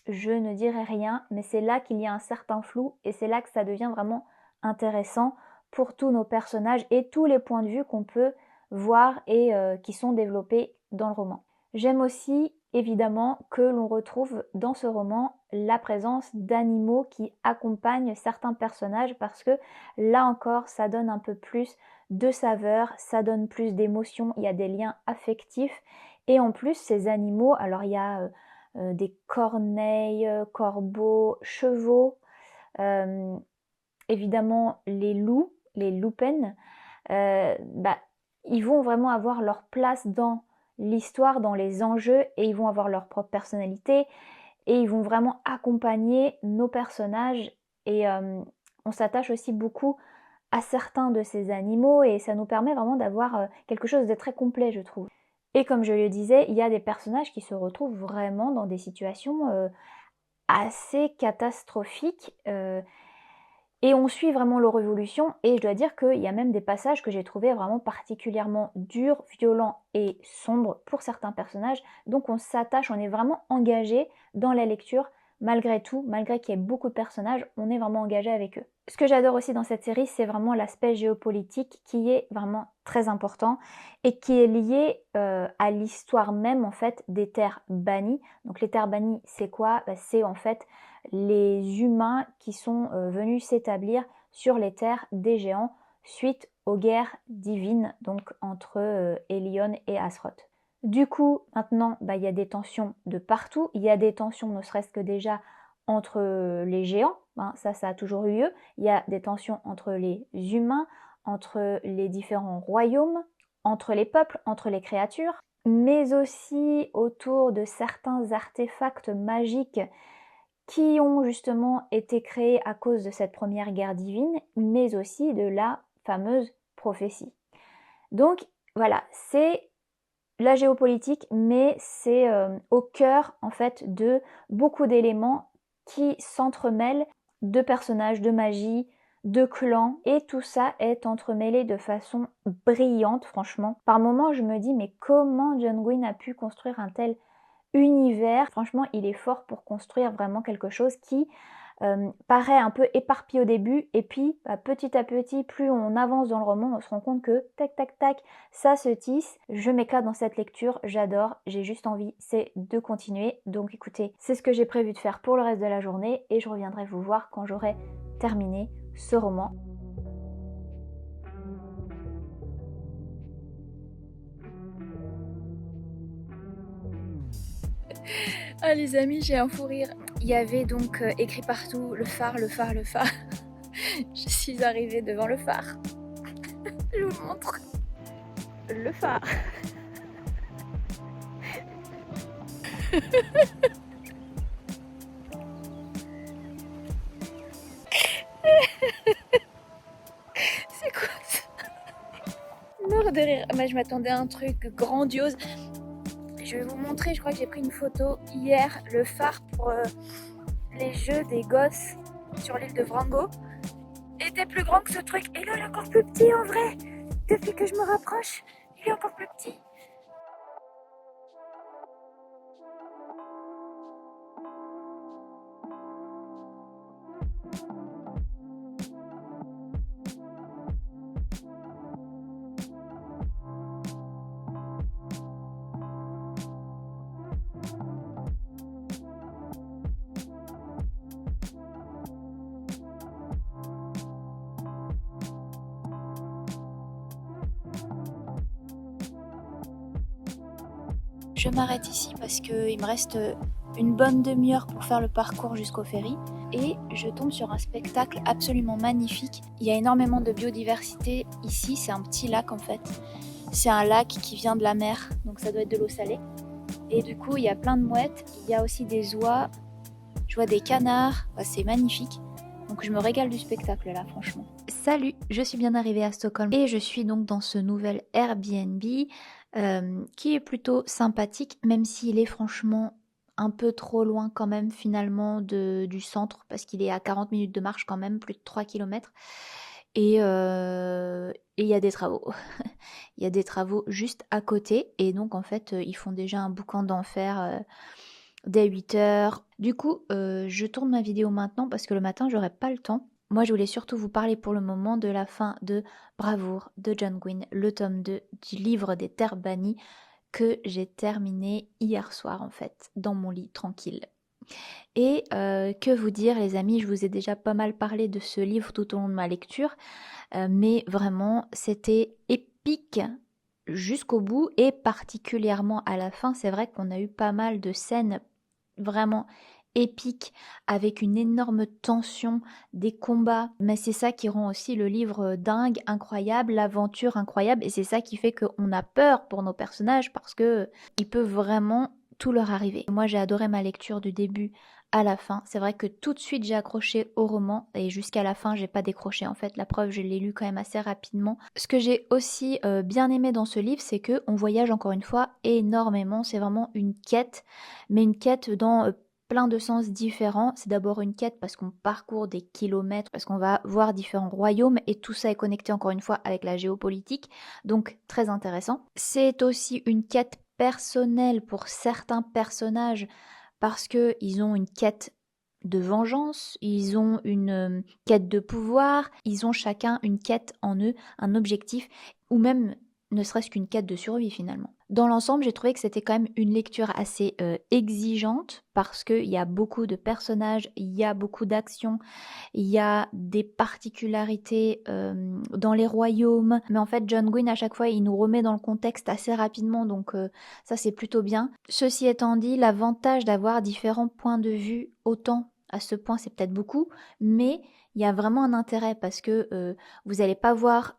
Je ne dirai rien, mais c'est là qu'il y a un certain flou et c'est là que ça devient vraiment intéressant pour tous nos personnages et tous les points de vue qu'on peut voir et qui sont développés dans le roman. J'aime aussi évidemment que l'on retrouve dans ce roman la présence d'animaux qui accompagnent certains personnages parce que là encore ça donne un peu plus de saveur, ça donne plus d'émotion, il y a des liens affectifs et en plus ces animaux, alors il y a des corneilles, corbeaux, chevaux, évidemment les loups, les loupen, ils vont vraiment avoir leur place dans l'histoire, dans les enjeux, et ils vont avoir leur propre personnalité, et ils vont vraiment accompagner nos personnages, et on s'attache aussi beaucoup à certains de ces animaux, et ça nous permet vraiment d'avoir quelque chose de très complet, je trouve. Et comme je le disais, il y a des personnages qui se retrouvent vraiment dans des situations assez catastrophiques et on suit vraiment leur évolution et je dois dire qu'il y a même des passages que j'ai trouvé vraiment particulièrement durs, violents et sombres pour certains personnages. Donc on s'attache, on est vraiment engagé dans la lecture malgré tout, malgré qu'il y ait beaucoup de personnages, on est vraiment engagé avec eux. Ce que j'adore aussi dans cette série, c'est vraiment l'aspect géopolitique qui est vraiment très important et qui est lié à l'histoire même en fait des terres bannies. Donc les terres bannies, c'est quoi? C'est en fait les humains qui sont venus s'établir sur les terres des géants suite aux guerres divines donc entre Elion et Asroth. Du coup, maintenant, il y a des tensions de partout. Il y a des tensions, ne serait-ce que déjà, entre les géants. Ça a toujours eu lieu. Il y a des tensions entre les humains, entre les différents royaumes, entre les peuples, entre les créatures, mais aussi autour de certains artefacts magiques qui ont justement été créés à cause de cette première guerre divine, mais aussi de la fameuse prophétie. Donc voilà, c'est la géopolitique, mais c'est au cœur en fait de beaucoup d'éléments qui s'entremêlent, de personnages, de magie, de clans, et tout ça est entremêlé de façon brillante, franchement. Par moments, je me dis, mais comment John Gwynne a pu construire un tel univers? Franchement, il est fort pour construire vraiment quelque chose qui paraît un peu éparpillé au début, et puis petit à petit, plus on avance dans le roman, on se rend compte que tac tac tac, ça se tisse. Je m'éclate dans cette lecture, j'adore, j'ai juste envie, c'est de continuer. Donc écoutez, c'est ce que j'ai prévu de faire pour le reste de la journée, et je reviendrai vous voir quand j'aurai terminé ce roman. Ah les amis, j'ai un fou rire. Il y avait donc écrit partout le phare, le phare, le phare. Je suis arrivée devant le phare. Je vous montre le phare. C'est quoi ça? Mort de rire. Moi, je m'attendais à un truc grandiose. Je vais vous montrer, je crois que j'ai pris une photo hier, le phare pour les jeux des gosses sur l'île de Vrango était plus grand que ce truc. Et là, il est encore plus petit en vrai. Depuis que je me rapproche, il est encore plus petit. Je m'arrête ici parce qu'il me reste une bonne demi-heure pour faire le parcours jusqu'au ferry. Et je tombe sur un spectacle absolument magnifique. Il y a énormément de biodiversité ici, c'est un petit lac en fait. C'est un lac qui vient de la mer, donc ça doit être de l'eau salée. Et du coup, il y a plein de mouettes, il y a aussi des oies, je vois des canards, c'est magnifique. Donc je me régale du spectacle là, franchement. Salut, je suis bien arrivée à Stockholm et je suis donc dans ce nouvel Airbnb qui est plutôt sympathique, même s'il est franchement un peu trop loin quand même finalement du centre, parce qu'il est à 40 minutes de marche quand même, plus de 3 km. Et il y a des travaux. Il y a des travaux juste à côté, et donc en fait ils font déjà un boucan d'enfer dès 8 heures. Du coup, je tourne ma vidéo maintenant parce que le matin, j'aurai pas le temps. Moi, je voulais surtout vous parler pour le moment de la fin de Bravoure de John Gwynne, le tome 2 du livre des Terres bannies que j'ai terminé hier soir en fait, dans mon lit tranquille. Et que vous dire les amis, je vous ai déjà pas mal parlé de ce livre tout au long de ma lecture, mais vraiment c'était épique jusqu'au bout, et particulièrement à la fin. C'est vrai qu'on a eu pas mal de scènes vraiment épiques avec une énorme tension, des combats, mais c'est ça qui rend aussi le livre dingue, incroyable, l'aventure incroyable, et c'est ça qui fait qu'on a peur pour nos personnages parce que il peut vraiment tout leur arriver. Moi j'ai adoré ma lecture du début à la fin. C'est vrai que tout de suite j'ai accroché au roman, et jusqu'à la fin j'ai pas décroché en fait. La preuve, je l'ai lu quand même assez rapidement. Ce que j'ai aussi bien aimé dans ce livre, c'est que on voyage encore une fois énormément. C'est vraiment une quête, mais une quête dans plein de sens différents. C'est d'abord une quête parce qu'on parcourt des kilomètres, parce qu'on va voir différents royaumes, et tout ça est connecté encore une fois avec la géopolitique, donc très intéressant. C'est aussi une quête personnelle pour certains personnages, parce qu'ils ont une quête de vengeance, ils ont une quête de pouvoir, ils ont chacun une quête en eux, un objectif, ou même ne serait-ce qu'une quête de survie finalement. Dans l'ensemble, j'ai trouvé que c'était quand même une lecture assez exigeante, parce qu'il y a beaucoup de personnages, il y a beaucoup d'actions, il y a des particularités dans les royaumes, mais en fait John Gwynne à chaque fois il nous remet dans le contexte assez rapidement, donc ça c'est plutôt bien. Ceci étant dit, l'avantage d'avoir différents points de vue, autant à ce point c'est peut-être beaucoup, mais il y a vraiment un intérêt, parce que vous n'allez pas voir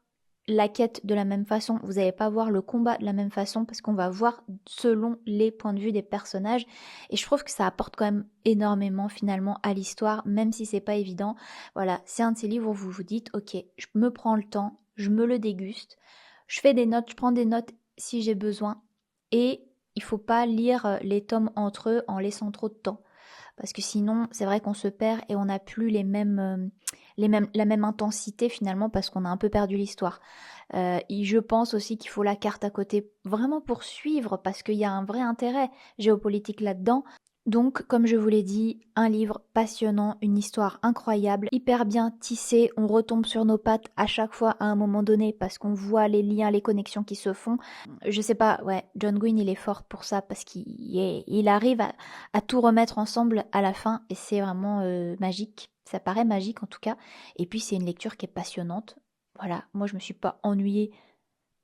la quête de la même façon, vous n'allez pas voir le combat de la même façon, parce qu'on va voir selon les points de vue des personnages, et je trouve que ça apporte quand même énormément finalement à l'histoire, même si c'est pas évident. Voilà, c'est un de ces livres où vous vous dites, ok, je me prends le temps, je me le déguste, je fais des notes, je prends des notes si j'ai besoin, et il faut pas lire les tomes entre eux en laissant trop de temps, parce que sinon, c'est vrai qu'on se perd et on n'a plus la même intensité finalement parce qu'on a un peu perdu l'histoire. Et je pense aussi qu'il faut la carte à côté vraiment pour suivre parce qu'il y a un vrai intérêt géopolitique là-dedans. Donc, comme je vous l'ai dit, un livre passionnant, une histoire incroyable, hyper bien tissée, on retombe sur nos pattes à chaque fois à un moment donné parce qu'on voit les liens, les connexions qui se font. Je sais pas, ouais, John Green il est fort pour ça parce qu'il arrive à tout remettre ensemble à la fin et c'est vraiment magique. Ça paraît magique en tout cas. Et puis c'est une lecture qui est passionnante. Voilà, moi je me suis pas ennuyée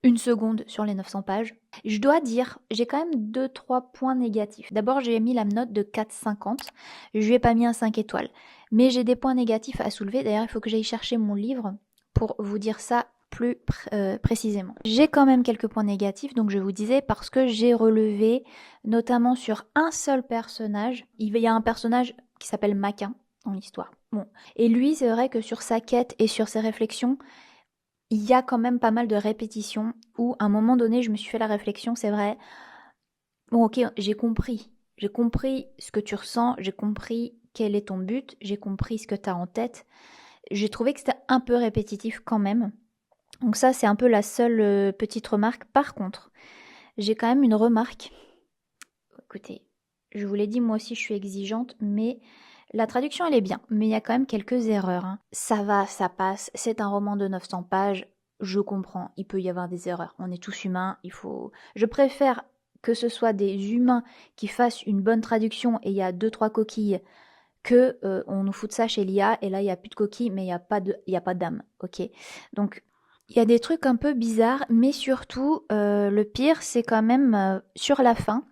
une seconde sur les 900 pages. Je dois dire, j'ai quand même deux trois points négatifs. D'abord, j'ai mis la note de 4,50. Je lui ai pas mis un 5 étoiles. Mais j'ai des points négatifs à soulever. D'ailleurs, il faut que j'aille chercher mon livre pour vous dire ça plus précisément. J'ai quand même quelques points négatifs, donc je vous disais, parce que j'ai relevé, notamment sur un seul personnage. Il y a un personnage qui s'appelle Maquin dans l'histoire. Bon. Et lui, c'est vrai que sur sa quête et sur ses réflexions, il y a quand même pas mal de répétitions où, à un moment donné, je me suis fait la réflexion, c'est vrai. Bon, ok, j'ai compris. J'ai compris ce que tu ressens, j'ai compris quel est ton but, j'ai compris ce que tu as en tête. J'ai trouvé que c'était un peu répétitif quand même. Donc ça, c'est un peu la seule petite remarque. Par contre, j'ai quand même une remarque. Écoutez, je vous l'ai dit, moi aussi, je suis exigeante, mais la traduction, elle est bien. Mais il y a quand même quelques erreurs, hein. Ça va, ça passe. C'est un roman de 900 pages. Je comprends, il peut y avoir des erreurs. On est tous humains, il faut... Je préfère que ce soit des humains qui fassent une bonne traduction et il y a deux, trois coquilles que on nous fout ça chez l'IA et là, il n'y a plus de coquilles, mais il y a pas d'âme, ok? Donc, il y a des trucs un peu bizarres, mais surtout, le pire, c'est quand même sur la fin,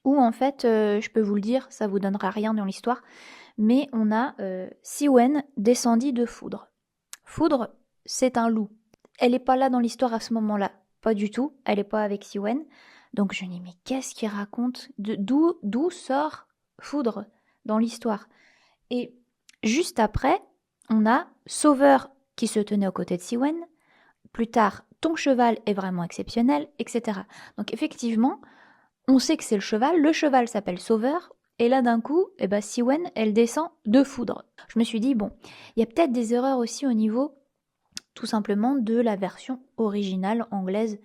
où en fait, je peux vous le dire, ça vous donnera rien dans l'histoire, mais on a Siwen descendit de Foudre. Foudre, c'est un loup. Elle n'est pas là dans l'histoire à ce moment-là, pas du tout, elle n'est pas avec Siwen. Donc je me dis, mais qu'est-ce qu'il raconte? D'où sort Foudre dans l'histoire? Et juste après, on a Sauveur qui se tenait aux côtés de Siwen. Plus tard, ton cheval est vraiment exceptionnel, etc. Donc effectivement, on sait que c'est le cheval s'appelle Sauveur, et là d'un coup, eh ben, Siwen, elle descend de Foudre. Je me suis dit, bon, il y a peut-être des erreurs aussi au niveau, tout simplement, de la version originale anglaise.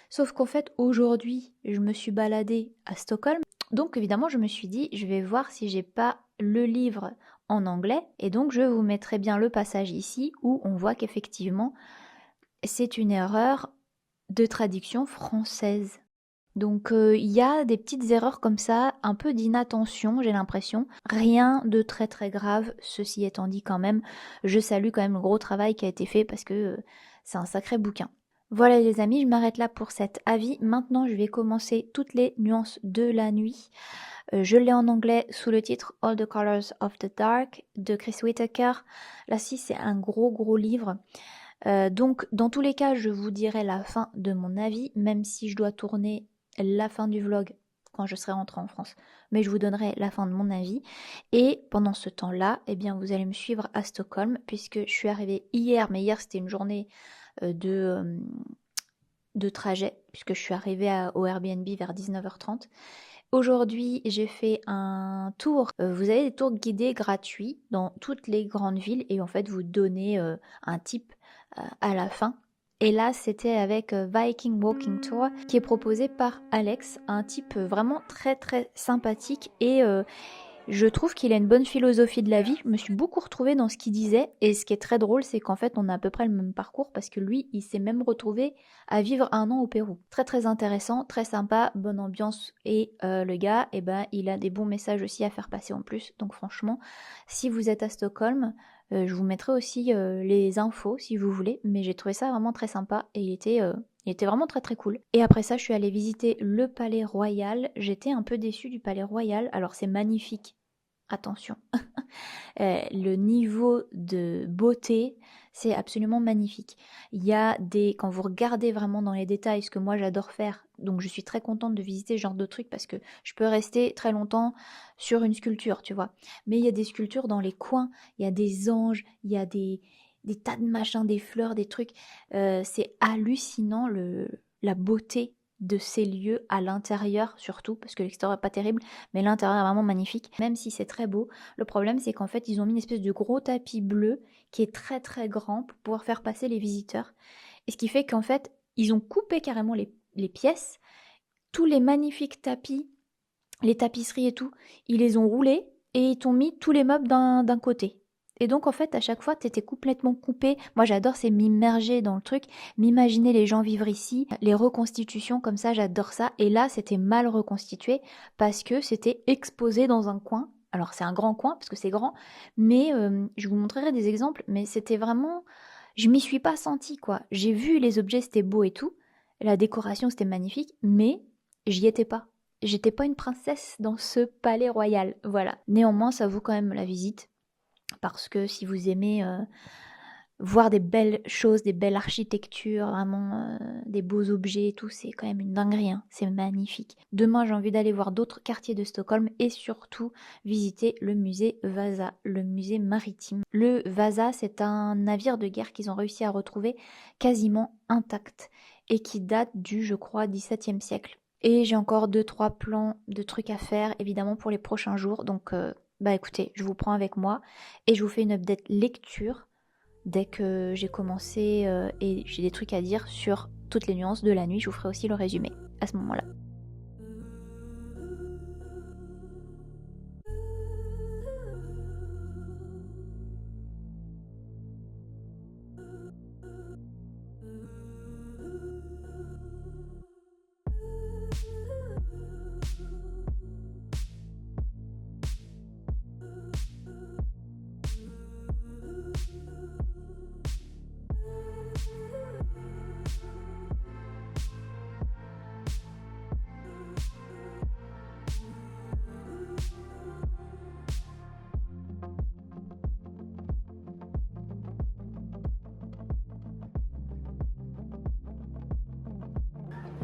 Sauf qu'en fait, aujourd'hui, je me suis baladée à Stockholm, donc évidemment, je me suis dit, je vais voir si j'ai pas le livre en anglais, et donc je vous mettrai bien le passage ici, où on voit qu'effectivement, c'est une erreur de traduction française. Donc il y a des petites erreurs comme ça, un peu d'inattention, j'ai l'impression. Rien de très très grave, ceci étant dit quand même. Je salue quand même le gros travail qui a été fait parce que c'est un sacré bouquin. Voilà les amis, je m'arrête là pour cet avis. Maintenant, je vais commencer toutes les nuances de la nuit. Je l'ai en anglais sous le titre All the Colors of the Dark de Chris Whittaker. Là, si, c'est un gros livre. Donc, dans tous les cas, je vous dirai la fin de mon avis, même si je dois tourner la fin du vlog quand je serai rentrée en France. Mais je vous donnerai la fin de mon avis. Et pendant ce temps-là, eh bien, vous allez me suivre à Stockholm, puisque je suis arrivée hier, mais hier, c'était une journée de trajet, puisque je suis arrivée au Airbnb vers 19h30. Aujourd'hui, j'ai fait un tour. Vous avez des tours guidés gratuits dans toutes les grandes villes et en fait, vous donnez un tip à la fin. Et là, c'était avec Viking Walking Tour qui est proposé par Alex, un type vraiment très très sympathique et je trouve qu'il a une bonne philosophie de la vie. Je me suis beaucoup retrouvée dans ce qu'il disait. Et ce qui est très drôle, c'est qu'en fait, on a à peu près le même parcours parce que lui, il s'est même retrouvé à vivre 1 an au Pérou. Très très intéressant, très sympa, bonne ambiance. Et le gars, eh ben, il a des bons messages aussi à faire passer en plus. Donc franchement, si vous êtes à Stockholm, je vous mettrai aussi les infos si vous voulez. Mais j'ai trouvé ça vraiment très sympa et il était vraiment très très cool. Et après ça, je suis allée visiter le Palais Royal. J'étais un peu déçue du Palais Royal. Alors c'est magnifique. Attention, le niveau de beauté, c'est absolument magnifique. Il y a quand vous regardez vraiment dans les détails, ce que moi j'adore faire, donc je suis très contente de visiter ce genre de trucs parce que je peux rester très longtemps sur une sculpture, tu vois. Mais il y a des sculptures dans les coins, il y a des anges, il y a des tas de machins, des fleurs, des trucs. C'est hallucinant la beauté de ces lieux à l'intérieur surtout, parce que l'extérieur est pas terrible, mais l'intérieur est vraiment magnifique, même si c'est très beau. Le problème, c'est qu'en fait, ils ont mis une espèce de gros tapis bleu qui est très très grand pour pouvoir faire passer les visiteurs. Et ce qui fait qu'en fait, ils ont coupé carrément les pièces, tous les magnifiques tapis, les tapisseries et tout, ils les ont roulés et ils t'ont mis tous les meubles d'un côté. Et donc en fait, à chaque fois, t'étais complètement coupé. Moi, j'adore, c'est m'immerger dans le truc, m'imaginer les gens vivre ici, les reconstitutions comme ça, j'adore ça. Et là, c'était mal reconstitué parce que c'était exposé dans un coin. Alors c'est un grand coin parce que c'est grand, mais je vous montrerai des exemples. Mais c'était vraiment, je m'y suis pas sentie quoi. J'ai vu les objets, c'était beau et tout, la décoration c'était magnifique, mais j'y étais pas. J'étais pas une princesse dans ce palais royal, voilà. Néanmoins, ça vaut quand même la visite, parce que si vous aimez voir des belles choses, des belles architectures, vraiment des beaux objets et tout, c'est quand même une dinguerie, hein. C'est magnifique. Demain, j'ai envie d'aller voir d'autres quartiers de Stockholm et surtout visiter le musée Vasa, le musée maritime. Le Vasa, c'est un navire de guerre qu'ils ont réussi à retrouver quasiment intact et qui date du, je crois, XVIIe siècle. Et j'ai encore 2-3 plans de trucs à faire, évidemment, pour les prochains jours. Donc, bah écoutez, je vous prends avec moi et je vous fais une update lecture dès que j'ai commencé et j'ai des trucs à dire sur toutes les nuances de la nuit. Je vous ferai aussi le résumé à ce moment-là.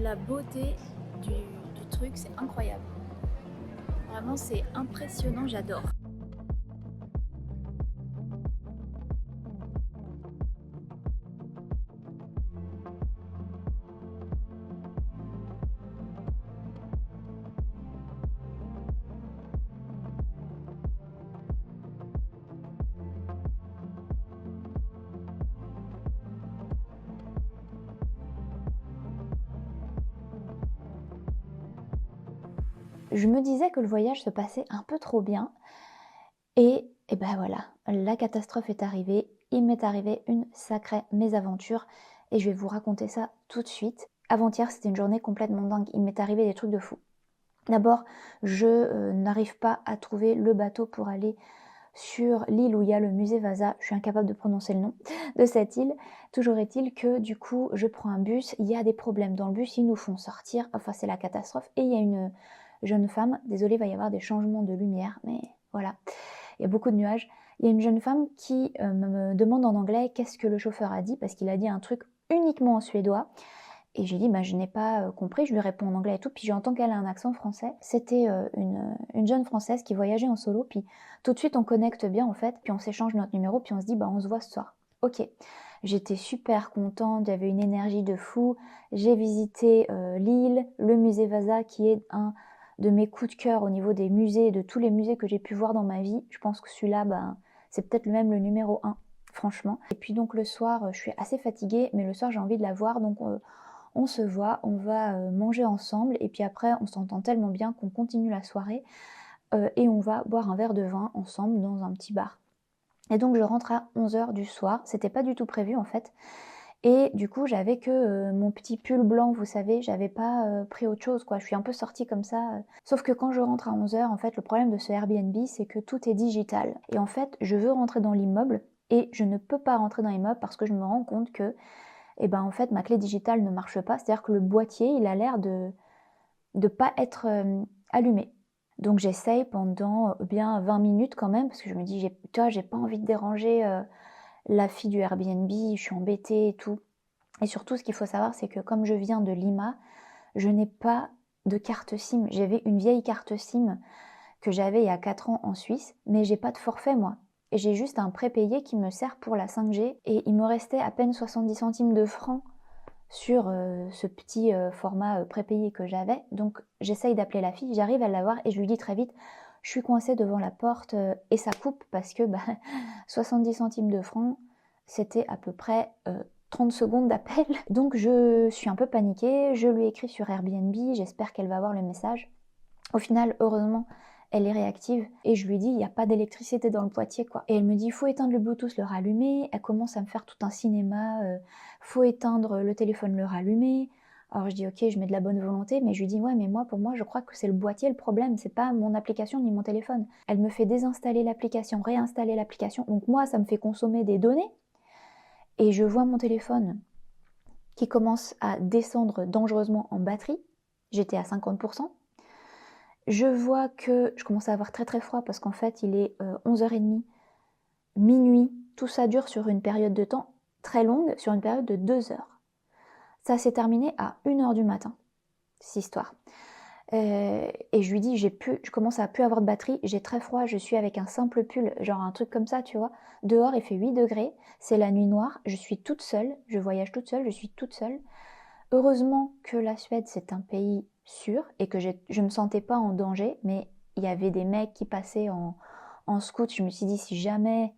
La beauté du truc, c'est incroyable. Vraiment, c'est impressionnant, j'adore. Je me disais que le voyage se passait un peu trop bien et ben voilà, la catastrophe est arrivée. Il m'est arrivé une sacrée mésaventure et je vais vous raconter ça tout de suite. Avant-hier, c'était une journée complètement dingue. Il m'est arrivé des trucs de fou. D'abord, je n'arrive pas à trouver le bateau pour aller sur l'île où il y a le musée Vasa. Je suis incapable de prononcer le nom de cette île. Toujours est-il que du coup, je prends un bus. Il y a des problèmes dans le bus. Ils nous font sortir. Enfin, c'est la catastrophe. Et il y a une jeune femme. Désolée, il va y avoir des changements de lumière. Mais voilà, il y a beaucoup de nuages. Il y a une jeune femme qui me demande en anglais qu'est-ce que le chauffeur a dit. Parce qu'il a dit un truc uniquement en suédois. Et j'ai dit, je n'ai pas compris, je lui réponds en anglais et tout, puis j'entends qu'elle a un accent français. C'était une jeune Française qui voyageait en solo, puis tout de suite on connecte bien en fait, puis on s'échange notre numéro, puis on se dit, on se voit ce soir. Ok, j'étais super contente, j'avais une énergie de fou, j'ai visité l'île, le musée Vasa qui est un de mes coups de cœur au niveau des musées, de tous les musées que j'ai pu voir dans ma vie. Je pense que celui-là, c'est peut-être même le numéro 1, franchement. Et puis donc le soir, je suis assez fatiguée, mais le soir j'ai envie de la voir, donc on se voit, on va manger ensemble et puis après on s'entend tellement bien qu'on continue la soirée et on va boire un verre de vin ensemble dans un petit bar. Et donc je rentre à 11h du soir, c'était pas du tout prévu en fait. Et du coup j'avais que mon petit pull blanc, vous savez, j'avais pas pris autre chose quoi, je suis un peu sortie comme ça. Sauf que quand je rentre à 11h, en fait le problème de ce Airbnb c'est que tout est digital. Et en fait je veux rentrer dans l'immeuble et je ne peux pas rentrer dans l'immeuble parce que je me rends compte que en fait ma clé digitale ne marche pas, c'est-à-dire que le boîtier il a l'air de pas être allumé. Donc j'essaye pendant bien 20 minutes quand même, parce que je me dis, j'ai pas envie de déranger la fille du Airbnb, je suis embêtée et tout. Et surtout, ce qu'il faut savoir, c'est que comme je viens de Lima, je n'ai pas de carte SIM. J'avais une vieille carte SIM que j'avais il y a 4 ans en Suisse, mais j'ai pas de forfait moi. Et j'ai juste un prépayé qui me sert pour la 5G et il me restait à peine 70 centimes de francs sur ce petit format prépayé que j'avais. Donc j'essaye d'appeler la fille, j'arrive à la voir et je lui dis très vite, je suis coincée devant la porte et ça coupe parce que 70 centimes de francs, c'était à peu près 30 secondes d'appel. Donc je suis un peu paniquée, je lui écris sur Airbnb, j'espère qu'elle va voir le message. Au final, heureusement, elle est réactive et je lui dis, il n'y a pas d'électricité dans le Poitiers, quoi. Et elle me dit, il faut éteindre le Bluetooth, le rallumer. Elle commence à me faire tout un cinéma, faut éteindre le téléphone, le rallumer. Alors je dis, ok, je mets de la bonne volonté, mais je lui dis, ouais, mais moi, pour moi, je crois que c'est le boîtier le problème, c'est pas mon application ni mon téléphone. Elle me fait désinstaller l'application, réinstaller l'application. Donc moi, ça me fait consommer des données. Et je vois mon téléphone qui commence à descendre dangereusement en batterie. J'étais à 50%. Je vois que je commence à avoir très très froid parce qu'en fait il est 11h30, minuit, tout ça dure sur une période de temps très longue, sur une période de 2 heures. Ça s'est terminé à 1h du matin, cette histoire. Et je lui dis, je commence à plus avoir de batterie, j'ai très froid, je suis avec un simple pull, genre un truc comme ça, tu vois. Dehors il fait 8 degrés, c'est la nuit noire, je suis toute seule, je voyage toute seule, je suis toute seule. Heureusement que la Suède, c'est un pays sûr et que je ne me sentais pas en danger, mais il y avait des mecs qui passaient en scout. Je me suis dit, si jamais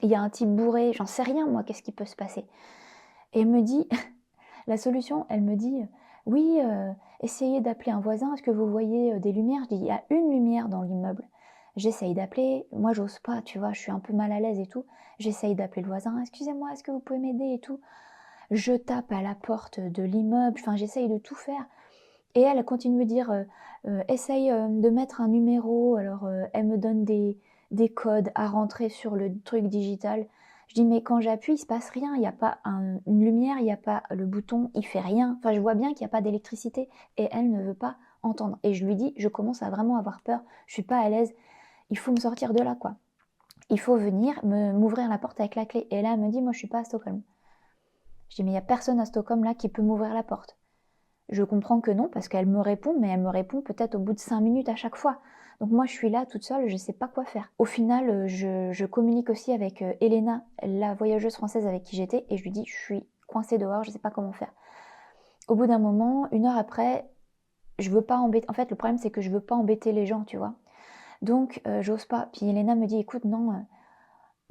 il y a un type bourré, j'en sais rien, moi, qu'est-ce qui peut se passer? Et elle me dit, la solution, elle me dit, oui, essayez d'appeler un voisin, est-ce que vous voyez des lumières? Je dis, il y a une lumière dans l'immeuble. J'essaye d'appeler, moi j'ose pas, tu vois, je suis un peu mal à l'aise et tout. J'essaye d'appeler le voisin, excusez-moi, est-ce que vous pouvez m'aider et tout? Je tape à la porte de l'immeuble, enfin j'essaye de tout faire. Et elle continue de me dire, essaye de mettre un numéro, alors elle me donne des codes à rentrer sur le truc digital. Je dis, mais quand j'appuie, il se passe rien, il n'y a pas une lumière, il n'y a pas le bouton, il fait rien. Enfin, je vois bien qu'il n'y a pas d'électricité et elle ne veut pas entendre. Et je lui dis, je commence à vraiment avoir peur, je suis pas à l'aise, il faut me sortir de là, quoi. Il faut venir m'ouvrir la porte avec la clé. Et là, elle me dit, moi, je suis pas à Stockholm. Je dis, mais il n'y a personne à Stockholm là qui peut m'ouvrir la porte. Je comprends que non, parce qu'elle me répond, mais elle me répond peut-être au bout de 5 minutes à chaque fois. Donc moi, je suis là toute seule, je ne sais pas quoi faire. Au final, je communique aussi avec Elena, la voyageuse française avec qui j'étais, et je lui dis, je suis coincée dehors, je ne sais pas comment faire. Au bout d'un moment, 1 heure après, je veux pas embêter. En fait, le problème, c'est que je veux pas embêter les gens, tu vois. Donc, j'ose pas. Puis Elena me dit, écoute, non,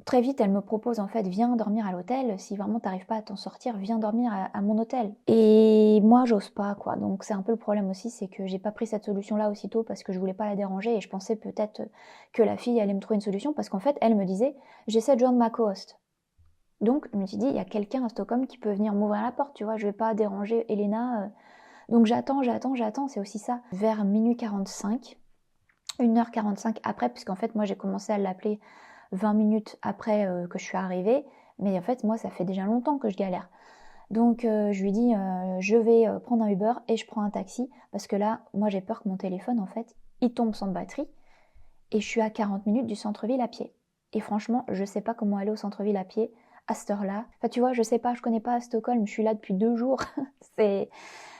très vite, elle me propose en fait, viens dormir à l'hôtel. Si vraiment t'arrives pas à t'en sortir, viens dormir à mon hôtel. Et moi, j'ose pas, quoi. Donc c'est un peu le problème aussi, c'est que j'ai pas pris cette solution-là aussitôt parce que je voulais pas la déranger et je pensais peut-être que la fille allait me trouver une solution parce qu'en fait, elle me disait, j'essaie de joindre ma co-host. Donc je me suis dit, il y a quelqu'un à Stockholm qui peut venir m'ouvrir la porte, tu vois. Je vais pas déranger Elena. Donc j'attends. C'est aussi ça. Vers minuit 45, 1h45 après, puisqu'en fait, moi, j'ai commencé à l'appeler 20 minutes après que je suis arrivée, mais en fait moi ça fait déjà longtemps que je galère. Donc je lui dis je vais prendre un Uber et je prends un taxi parce que là moi j'ai peur que mon téléphone en fait il tombe sans batterie et je suis à 40 minutes du centre-ville à pied. Et franchement je sais pas comment aller au centre-ville à pied à cette heure-là. Enfin tu vois je sais pas, je connais pas Stockholm, je suis là depuis 2 jours. C'est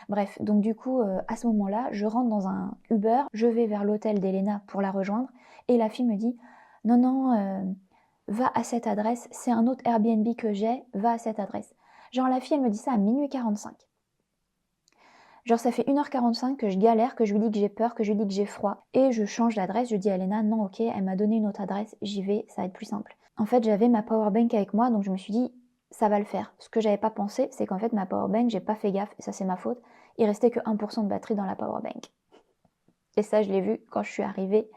bref, donc du coup à ce moment-là je rentre dans un Uber, je vais vers l'hôtel d'Elena pour la rejoindre et la fille me dit non, va à cette adresse, c'est un autre Airbnb que j'ai, va à cette adresse. Genre la fille elle me dit ça à minuit 45. Genre ça fait 1h45 que je galère, que je lui dis que j'ai peur, que je lui dis que j'ai froid. Et je change d'adresse, je dis à Elena, non ok, elle m'a donné une autre adresse, j'y vais, ça va être plus simple. En fait j'avais ma powerbank avec moi, donc je me suis dit, ça va le faire. Ce que j'avais pas pensé, c'est qu'en fait ma powerbank, j'ai pas fait gaffe, et ça c'est ma faute, il restait que 1% de batterie dans la powerbank. Et ça je l'ai vu quand je suis arrivée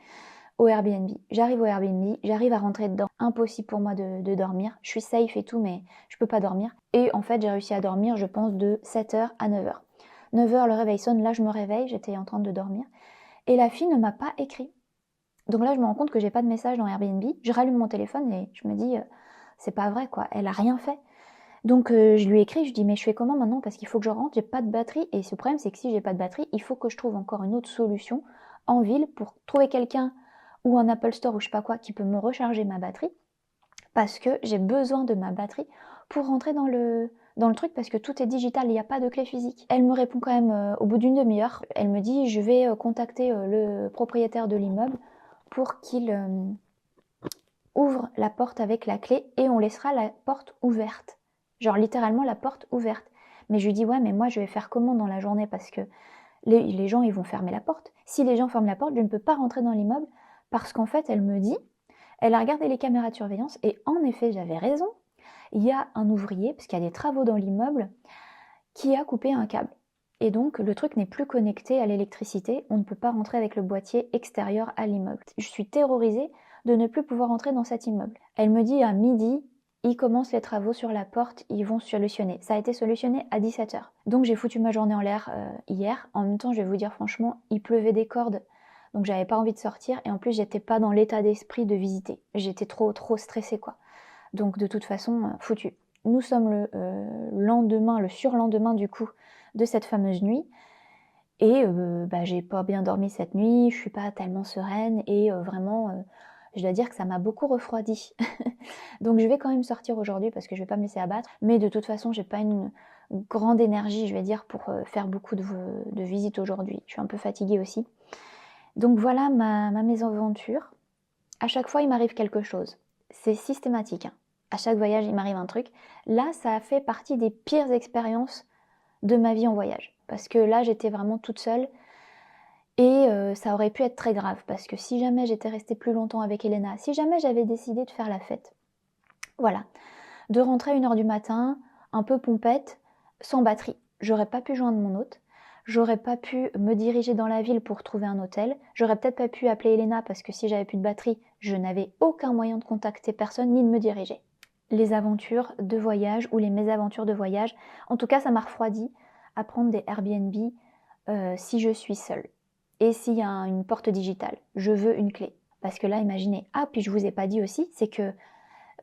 au Airbnb. J'arrive au Airbnb, j'arrive à rentrer dedans. Impossible pour moi de dormir. Je suis safe et tout, mais je peux pas dormir. Et en fait, j'ai réussi à dormir, je pense, de 7h à 9h. 9h, le réveil sonne, là je me réveille, j'étais en train de dormir. Et la fille ne m'a pas écrit. Donc là, je me rends compte que j'ai pas de message dans Airbnb. Je rallume mon téléphone et je me dis, c'est pas vrai quoi, elle a rien fait. Donc je lui écris, je dis mais je fais comment maintenant parce qu'il faut que je rentre, j'ai pas de batterie et ce problème c'est que si j'ai pas de batterie, il faut que je trouve encore une autre solution en ville pour trouver quelqu'un ou un Apple Store ou je sais pas quoi qui peut me recharger ma batterie parce que j'ai besoin de ma batterie pour rentrer dans le truc parce que tout est digital, il n'y a pas de clé physique. Elle me répond quand même au bout d'une demi-heure. Elle me dit je vais contacter le propriétaire de l'immeuble pour qu'il ouvre la porte avec la clé et on laissera la porte ouverte. Genre littéralement la porte ouverte. Mais je lui dis, ouais, mais moi, je vais faire comment dans la journée? Parce que les gens, ils vont fermer la porte. Si les gens ferment la porte, je ne peux pas rentrer dans l'immeuble parce qu'en fait, elle me dit, elle a regardé les caméras de surveillance et en effet, j'avais raison. Il y a un ouvrier, parce qu'il y a des travaux dans l'immeuble, qui a coupé un câble. Et donc, le truc n'est plus connecté à l'électricité. On ne peut pas rentrer avec le boîtier extérieur à l'immeuble. Je suis terrorisée de ne plus pouvoir entrer dans cet immeuble. Elle me dit à midi, ils commencent les travaux sur la porte, ils vont solutionner. Ça a été solutionné à 17h. Donc j'ai foutu ma journée en l'air hier. En même temps, je vais vous dire franchement, il pleuvait des cordes. Donc j'avais pas envie de sortir et en plus j'étais pas dans l'état d'esprit de visiter. J'étais trop stressée quoi. Donc de toute façon, foutu. Nous sommes le surlendemain du coup de cette fameuse nuit. Et j'ai pas bien dormi cette nuit, je suis pas tellement sereine et vraiment, je dois dire que ça m'a beaucoup refroidi. Donc je vais quand même sortir aujourd'hui parce que je vais pas me laisser abattre. Mais de toute façon, j'ai pas une grande énergie, je vais dire, pour faire beaucoup de visites aujourd'hui. Je suis un peu fatiguée aussi. Donc voilà ma mésaventure. À chaque fois, il m'arrive quelque chose. C'est systématique, hein. À chaque voyage, il m'arrive un truc. Là, ça a fait partie des pires expériences de ma vie en voyage. Parce que là, j'étais vraiment toute seule. Et ça aurait pu être très grave. Parce que si jamais j'étais restée plus longtemps avec Elena, si jamais j'avais décidé de faire la fête, voilà, de rentrer à 1h du matin, un peu pompette, sans batterie. J'aurais pas pu joindre mon hôte. J'aurais pas pu me diriger dans la ville pour trouver un hôtel. J'aurais peut-être pas pu appeler Elena parce que si j'avais plus de batterie, je n'avais aucun moyen de contacter personne ni de me diriger. Les aventures de voyage ou les mésaventures de voyage, en tout cas ça m'a refroidi à prendre des Airbnb si je suis seule. Et s'il y a une porte digitale, je veux une clé. Parce que là, imaginez. Ah, puis je vous ai pas dit aussi, c'est que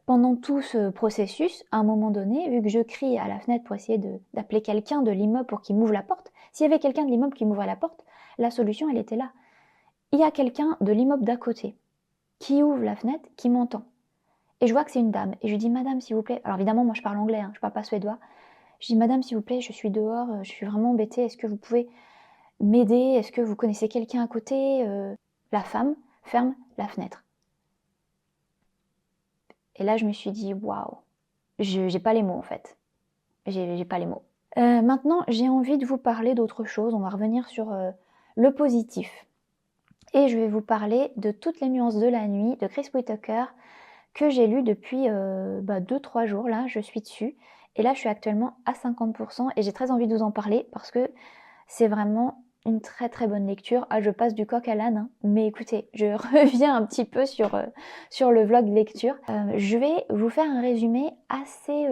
pendant tout ce processus, à un moment donné, vu que je crie à la fenêtre pour essayer d'appeler quelqu'un de l'immeuble pour qu'il m'ouvre la porte, s'il y avait quelqu'un de l'immeuble qui m'ouvrait la porte, la solution, elle était là. Il y a quelqu'un de l'immeuble d'à côté qui ouvre la fenêtre, qui m'entend. Et je vois que c'est une dame. Et je lui dis, madame, s'il vous plaît. Alors évidemment, moi je parle anglais, hein, je parle pas suédois. Je dis, madame, s'il vous plaît, je suis dehors, je suis vraiment embêtée. Est-ce que vous pouvez m'aider? Est-ce que vous connaissez quelqu'un à côté? La femme ferme la fenêtre. Et là, je me suis dit, waouh, j'ai pas les mots en fait. J'ai pas les mots. Maintenant, j'ai envie de vous parler d'autre chose. On va revenir sur le positif. Et je vais vous parler de Toutes les nuances de la nuit de Chris Whittaker que j'ai lu depuis 2-3 jours. Là, je suis dessus. Et là, je suis actuellement à 50% et j'ai très envie de vous en parler parce que c'est vraiment une très très bonne lecture. Ah, je passe du coq à l'âne, hein. Mais écoutez, je reviens un petit peu sur le vlog lecture. Je vais vous faire un résumé assez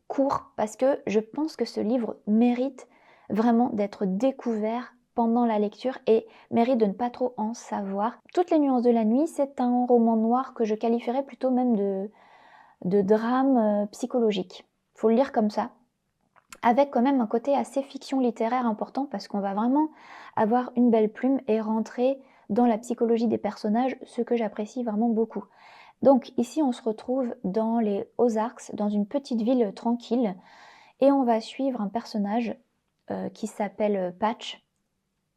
court parce que je pense que ce livre mérite vraiment d'être découvert pendant la lecture et mérite de ne pas trop en savoir. Toutes les nuances de la nuit, c'est un roman noir que je qualifierais plutôt même de drame psychologique. Faut le lire comme ça, avec quand même un côté assez fiction littéraire important parce qu'on va vraiment avoir une belle plume et rentrer dans la psychologie des personnages, ce que j'apprécie vraiment beaucoup. Donc ici on se retrouve dans les Ozarks, dans une petite ville tranquille, et on va suivre un personnage qui s'appelle Patch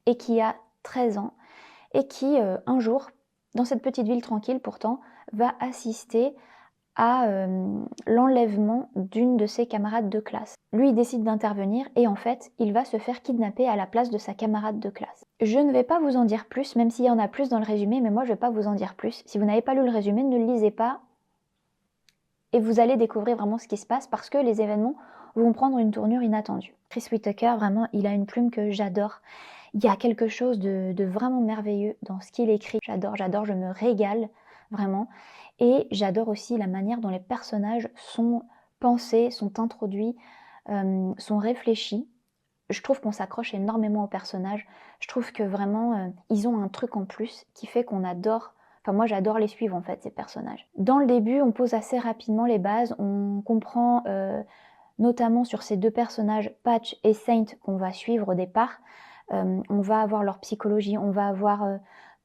et qui a 13 ans et qui un jour, dans cette petite ville tranquille pourtant, va assister à l'enlèvement d'une de ses camarades de classe. Lui, il décide d'intervenir et en fait, il va se faire kidnapper à la place de sa camarade de classe. Je ne vais pas vous en dire plus, même s'il y en a plus dans le résumé, mais moi je ne vais pas vous en dire plus. Si vous n'avez pas lu le résumé, ne le lisez pas et vous allez découvrir vraiment ce qui se passe parce que les événements vont prendre une tournure inattendue. Chris Whittaker, vraiment, il a une plume que j'adore. Il y a quelque chose de vraiment merveilleux dans ce qu'il écrit. J'adore, je me régale, vraiment. Et j'adore aussi la manière dont les personnages sont pensés, sont introduits, sont réfléchis. Je trouve qu'on s'accroche énormément aux personnages. Je trouve que vraiment, ils ont un truc en plus qui fait qu'on adore. Enfin, moi, j'adore les suivre, en fait, ces personnages. Dans le début, on pose assez rapidement les bases. On comprend, notamment sur ces deux personnages, Patch et Saint, qu'on va suivre au départ. On va avoir leur psychologie, on va avoir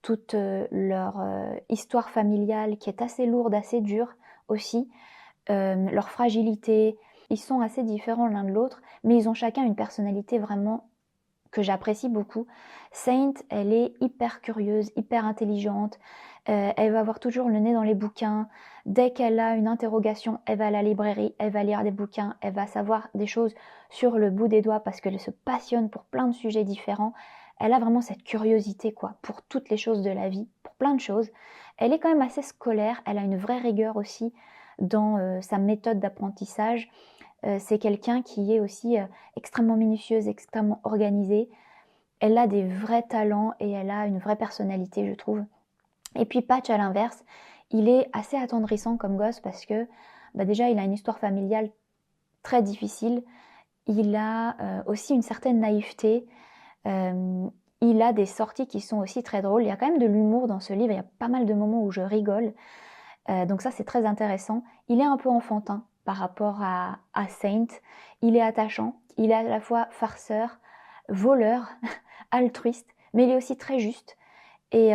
toute leur histoire familiale qui est assez lourde, assez dure aussi, leur fragilité. Ils sont assez différents l'un de l'autre, mais ils ont chacun une personnalité vraiment que j'apprécie beaucoup. Saint, elle est hyper curieuse, hyper intelligente, Elle va avoir toujours le nez dans les bouquins. Dès qu'elle a une interrogation, elle va à la librairie, elle va lire des bouquins, elle va savoir des choses sur le bout des doigts parce qu'elle se passionne pour plein de sujets différents. Elle a vraiment cette curiosité quoi, pour toutes les choses de la vie, pour plein de choses. Elle est quand même assez scolaire, elle a une vraie rigueur aussi dans sa méthode d'apprentissage. C'est quelqu'un qui est aussi extrêmement minutieuse, extrêmement organisée. Elle a des vrais talents et elle a une vraie personnalité, je trouve. Et puis Patch, à l'inverse, il est assez attendrissant comme gosse parce que déjà, il a une histoire familiale très difficile. Il a aussi une certaine naïveté. Il a des sorties qui sont aussi très drôles. Il y a quand même de l'humour dans ce livre. Il y a pas mal de moments où je rigole. Donc ça, c'est très intéressant. Il est un peu enfantin par rapport à Saint. Il est attachant. Il est à la fois farceur, voleur, altruiste, mais il est aussi très juste. Et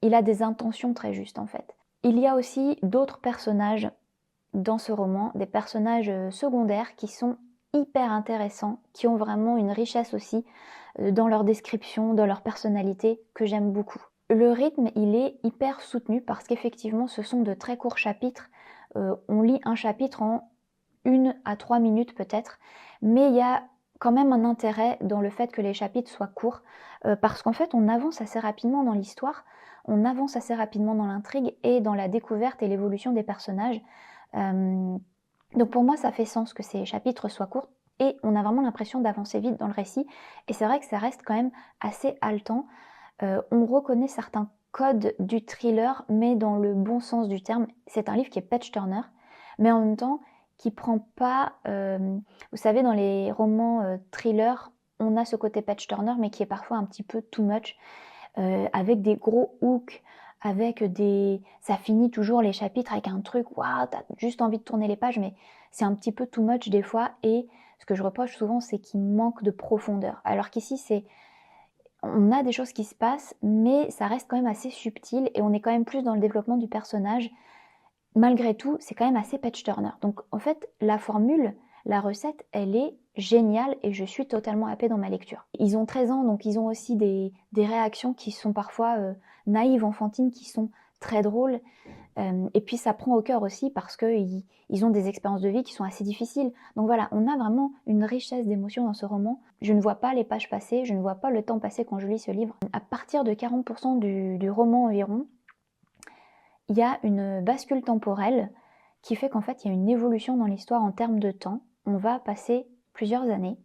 il a des intentions très justes en fait. Il y a aussi d'autres personnages dans ce roman, des personnages secondaires qui sont hyper intéressants, qui ont vraiment une richesse aussi dans leur description, dans leur personnalité, que j'aime beaucoup. Le rythme, il est hyper soutenu parce qu'effectivement, ce sont de très courts chapitres. On lit un chapitre en 1 à 3 minutes peut-être, mais il y a quand même un intérêt dans le fait que les chapitres soient courts, parce qu'en fait, on avance assez rapidement dans l'histoire, on avance assez rapidement dans l'intrigue et dans la découverte et l'évolution des personnages. Donc pour moi, ça fait sens que ces chapitres soient courts et on a vraiment l'impression d'avancer vite dans le récit. Et c'est vrai que ça reste quand même assez haletant. On reconnaît certains codes du thriller, mais dans le bon sens du terme. C'est un livre qui est page-turner, mais en même temps qui prend pas... vous savez, dans les romans thrillers, on a ce côté page-turner, mais qui est parfois un petit peu too much, avec des gros hooks, avec des... Ça finit toujours les chapitres avec un truc, waouh, t'as juste envie de tourner les pages, mais c'est un petit peu too much des fois, et ce que je reproche souvent, c'est qu'il manque de profondeur. Alors qu'ici, on a des choses qui se passent, mais ça reste quand même assez subtil, et on est quand même plus dans le développement du personnage. Malgré tout, c'est quand même assez page-turner. Donc en fait, la formule, la recette, elle est géniale et je suis totalement happée dans ma lecture. Ils ont 13 ans, donc ils ont aussi des réactions qui sont parfois naïves, enfantines, qui sont très drôles. Et puis ça prend au cœur aussi parce qu'ils ont des expériences de vie qui sont assez difficiles. Donc voilà, on a vraiment une richesse d'émotions dans ce roman. Je ne vois pas les pages passer, je ne vois pas le temps passer quand je lis ce livre. À partir de 40% du roman environ, il y a une bascule temporelle qui fait qu'en fait il y a une évolution dans l'histoire en termes de temps. On va passer plusieurs années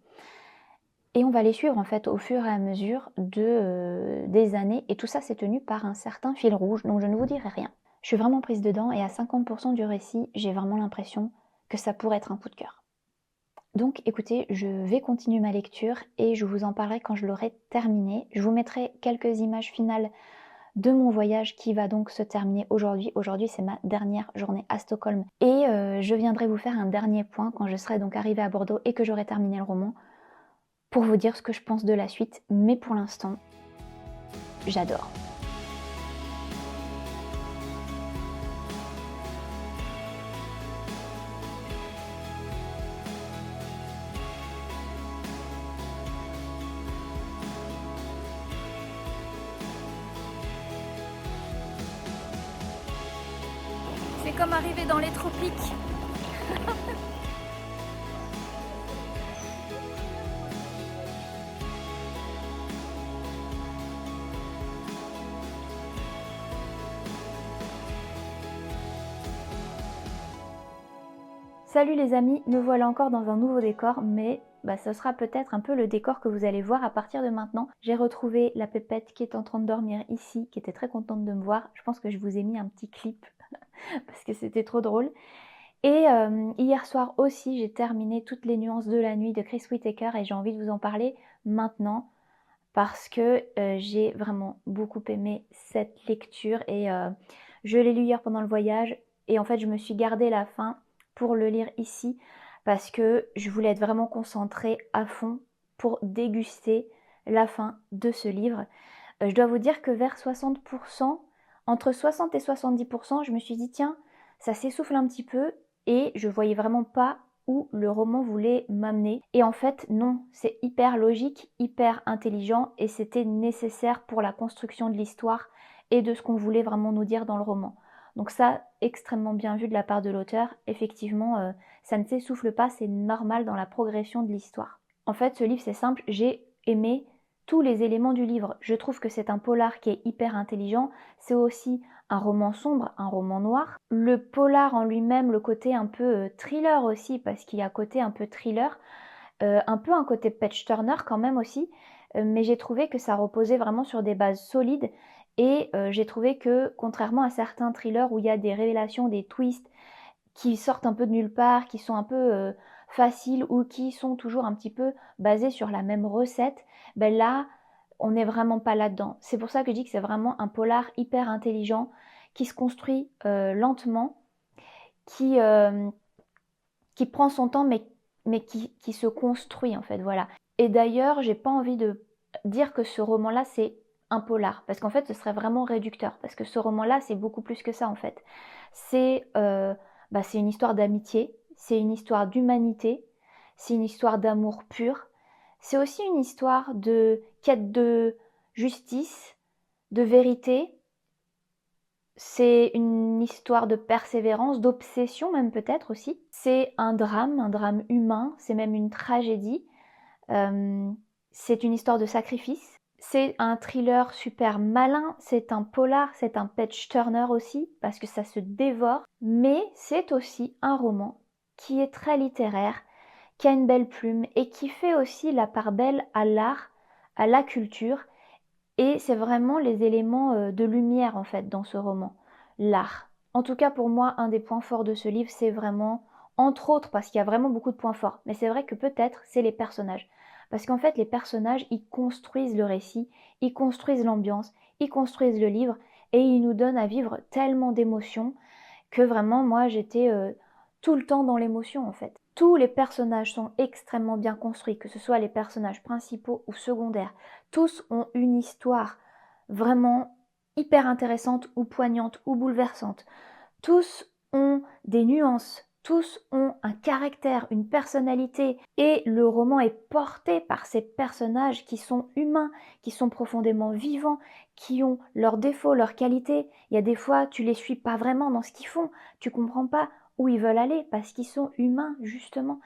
et on va les suivre en fait au fur et à mesure des années, et tout ça c'est tenu par un certain fil rouge dont je ne vous dirai rien. Je suis vraiment prise dedans et à 50% du récit, j'ai vraiment l'impression que ça pourrait être un coup de cœur. Donc écoutez, je vais continuer ma lecture et je vous en parlerai quand je l'aurai terminé. Je vous mettrai quelques images finales de mon voyage qui va donc se terminer aujourd'hui. Aujourd'hui, c'est ma dernière journée à Stockholm. Et je viendrai vous faire un dernier point quand je serai donc arrivée à Bordeaux et que j'aurai terminé le roman pour vous dire ce que je pense de la suite. Mais pour l'instant, j'adore. C'est comme arriver dans les tropiques. Salut les amis, me voilà encore dans un nouveau décor, mais ce sera peut-être un peu le décor que vous allez voir à partir de maintenant. J'ai retrouvé la pépette qui est en train de dormir ici, qui était très contente de me voir. Je pense que je vous ai mis un petit clip parce que c'était trop drôle. Et hier soir aussi, j'ai terminé Toutes les nuances de la nuit de Chris Whittaker et j'ai envie de vous en parler maintenant parce que j'ai vraiment beaucoup aimé cette lecture et je l'ai lu hier pendant le voyage et en fait je me suis gardé la fin pour le lire ici parce que je voulais être vraiment concentrée à fond pour déguster la fin de ce livre. Je dois vous dire que vers 60%, entre 60 et 70%, je me suis dit tiens, ça s'essouffle un petit peu et je voyais vraiment pas où le roman voulait m'amener. Et en fait, non, c'est hyper logique, hyper intelligent et c'était nécessaire pour la construction de l'histoire et de ce qu'on voulait vraiment nous dire dans le roman. Donc ça, extrêmement bien vu de la part de l'auteur. Effectivement, ça ne s'essouffle pas, c'est normal dans la progression de l'histoire. En fait, ce livre, c'est simple, j'ai aimé tous les éléments du livre. Je trouve que c'est un polar qui est hyper intelligent, c'est aussi un roman sombre, un roman noir. Le polar en lui-même, le côté un peu thriller aussi, parce qu'il y a un côté un peu thriller, un peu un côté page turner quand même aussi, mais j'ai trouvé que ça reposait vraiment sur des bases solides et j'ai trouvé que contrairement à certains thrillers où il y a des révélations, des twists qui sortent un peu de nulle part, qui sont un peu faciles ou qui sont toujours un petit peu basés sur la même recette, ben là, on n'est vraiment pas là-dedans. C'est pour ça que je dis que c'est vraiment un polar hyper intelligent qui se construit lentement, qui, euh, qui prend son temps mais qui se construit en fait, voilà. Et d'ailleurs, j'ai pas envie de dire que ce roman-là c'est un polar, parce qu'en fait ce serait vraiment réducteur, parce que ce roman-là c'est beaucoup plus que ça en fait. C'est une histoire d'amitié, c'est une histoire d'humanité, c'est une histoire d'amour pur, c'est aussi une histoire de quête de justice, de vérité, c'est une histoire de persévérance, d'obsession même peut-être aussi. C'est un drame humain, c'est même une tragédie. C'est une histoire de sacrifice. C'est un thriller super malin, c'est un polar, c'est un page turner aussi, parce que ça se dévore. Mais c'est aussi un roman qui est très littéraire, qui a une belle plume et qui fait aussi la part belle à l'art, à la culture. Et c'est vraiment les éléments de lumière en fait dans ce roman, l'art. En tout cas pour moi, un des points forts de ce livre, c'est vraiment, entre autres, parce qu'il y a vraiment beaucoup de points forts, mais c'est vrai que peut-être c'est les personnages. Parce qu'en fait, les personnages, ils construisent le récit, ils construisent l'ambiance, ils construisent le livre, et ils nous donnent à vivre tellement d'émotions que vraiment, moi, j'étais tout le temps dans l'émotion, en fait. Tous les personnages sont extrêmement bien construits, que ce soit les personnages principaux ou secondaires. Tous ont une histoire vraiment hyper intéressante ou poignante ou bouleversante. Tous ont des nuances, tous ont un caractère, une personnalité, et le roman est porté par ces personnages qui sont humains, qui sont profondément vivants, qui ont leurs défauts, leurs qualités. Il y a des fois, tu les suis pas vraiment dans ce qu'ils font, tu comprends pas où ils veulent aller parce qu'ils sont humains justement.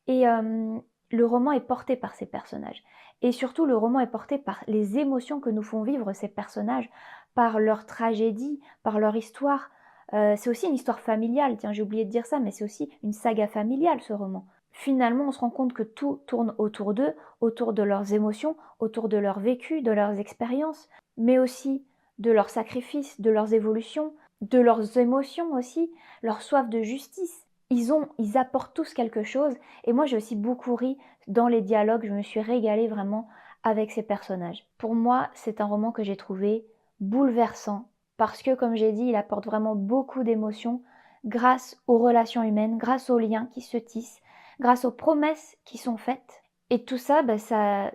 Et le roman est porté par ces personnages. Et surtout, le roman est porté par les émotions que nous font vivre ces personnages, par leur tragédie, par leur histoire. C'est aussi une histoire familiale, tiens, j'ai oublié de dire ça, mais c'est aussi une saga familiale, ce roman. Finalement, on se rend compte que tout tourne autour d'eux, autour de leurs émotions, autour de leur vécu, de leurs expériences, mais aussi de leurs sacrifices, de leurs évolutions, de leurs émotions aussi, leur soif de justice. Ils apportent tous quelque chose, et moi j'ai aussi beaucoup ri dans les dialogues, je me suis régalée vraiment avec ces personnages. Pour moi, c'est un roman que j'ai trouvé bouleversant, parce que comme j'ai dit, il apporte vraiment beaucoup d'émotions grâce aux relations humaines, grâce aux liens qui se tissent, grâce aux promesses qui sont faites. Et tout ça,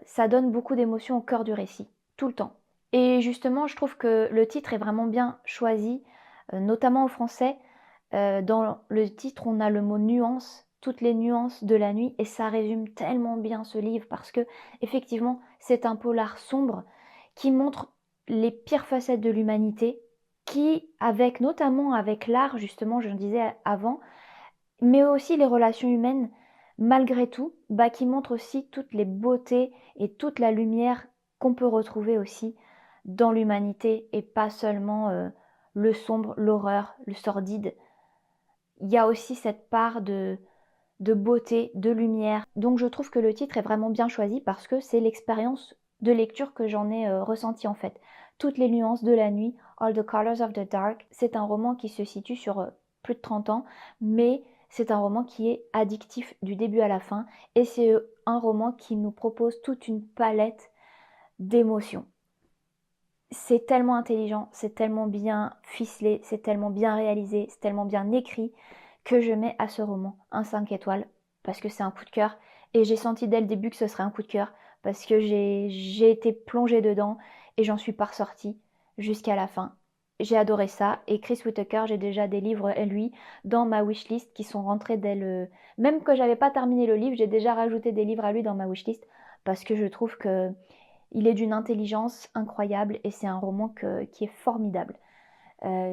ça donne beaucoup d'émotions au cœur du récit, tout le temps. Et justement, je trouve que le titre est vraiment bien choisi, notamment au français. Dans le titre, on a le mot nuance, toutes les nuances de la nuit, et ça résume tellement bien ce livre parce que, effectivement, c'est un polar sombre qui montre les pires facettes de l'humanité, qui, notamment avec l'art, justement, je le disais avant, mais aussi les relations humaines, malgré tout, qui montre aussi toutes les beautés et toute la lumière qu'on peut retrouver aussi dans l'humanité et pas seulement le sombre, l'horreur, le sordide. Il y a aussi cette part de beauté, de lumière. Donc je trouve que le titre est vraiment bien choisi parce que c'est l'expérience de lecture que j'en ai ressentie en fait. Toutes les nuances de la nuit, All the Colors of the Dark, c'est un roman qui se situe sur plus de 30 ans, mais c'est un roman qui est addictif du début à la fin et c'est un roman qui nous propose toute une palette d'émotions. C'est tellement intelligent, c'est tellement bien ficelé, c'est tellement bien réalisé, c'est tellement bien écrit que je mets à ce roman un 5 étoiles parce que c'est un coup de cœur et j'ai senti dès le début que ce serait un coup de cœur parce que j'ai été plongée dedans et j'en suis pas ressortie jusqu'à la fin. J'ai adoré ça et Chris Whittaker, j'ai déjà des livres lui dans ma wishlist qui sont rentrés dès le... Même que j'avais pas terminé le livre, j'ai déjà rajouté des livres à lui dans ma wishlist parce que je trouve que Il est d'une intelligence incroyable et c'est un roman qui est formidable.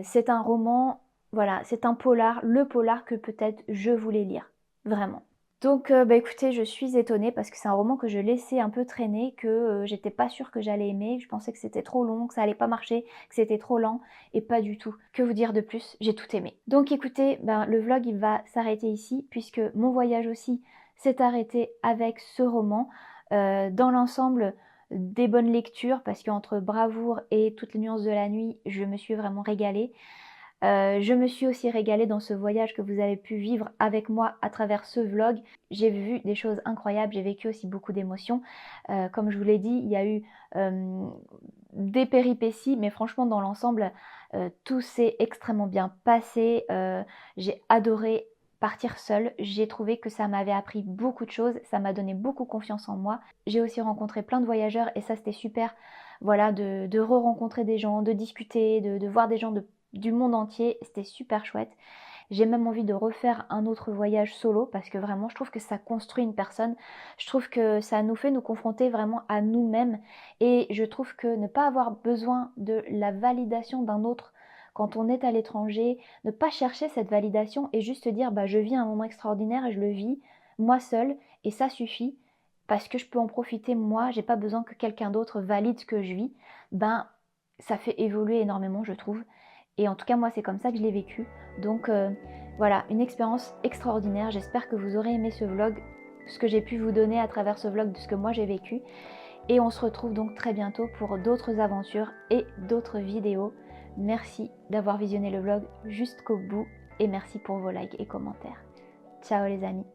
C'est un roman, voilà, c'est un polar, le polar que peut-être je voulais lire, vraiment. Donc écoutez, je suis étonnée parce que c'est un roman que je laissais un peu traîner, que j'étais pas sûre que j'allais aimer, je pensais que c'était trop long, que ça allait pas marcher, que c'était trop lent, et pas du tout. Que vous dire de plus? J'ai tout aimé. Donc écoutez, le vlog il va s'arrêter ici, puisque mon voyage aussi s'est arrêté avec ce roman. Dans l'ensemble, des bonnes lectures, parce qu'entre Bravoure et Toutes les nuances de la nuit, je me suis vraiment régalée. Je me suis aussi régalée dans ce voyage que vous avez pu vivre avec moi à travers ce vlog. J'ai vu des choses incroyables, j'ai vécu aussi beaucoup d'émotions. Comme je vous l'ai dit, il y a eu des péripéties, mais franchement dans l'ensemble, tout s'est extrêmement bien passé. J'ai adoré partir seule. J'ai trouvé que ça m'avait appris beaucoup de choses, ça m'a donné beaucoup confiance en moi. J'ai aussi rencontré plein de voyageurs et ça c'était super, voilà, de re-rencontrer des gens, de discuter, de voir des gens du monde entier, c'était super chouette. J'ai même envie de refaire un autre voyage solo parce que vraiment je trouve que ça construit une personne, je trouve que ça nous fait nous confronter vraiment à nous-mêmes et je trouve que ne pas avoir besoin de la validation d'un autre quand on est à l'étranger, ne pas chercher cette validation et juste dire je vis un moment extraordinaire et je le vis moi seule et ça suffit parce que je peux en profiter moi, j'ai pas besoin que quelqu'un d'autre valide ce que je vis, ça fait évoluer énormément je trouve. Et en tout cas, moi, c'est comme ça que je l'ai vécu. Donc voilà, une expérience extraordinaire. J'espère que vous aurez aimé ce vlog, ce que j'ai pu vous donner à travers ce vlog de ce que moi j'ai vécu. Et on se retrouve donc très bientôt pour d'autres aventures et d'autres vidéos. Merci d'avoir visionné le vlog jusqu'au bout et merci pour vos likes et commentaires. Ciao les amis!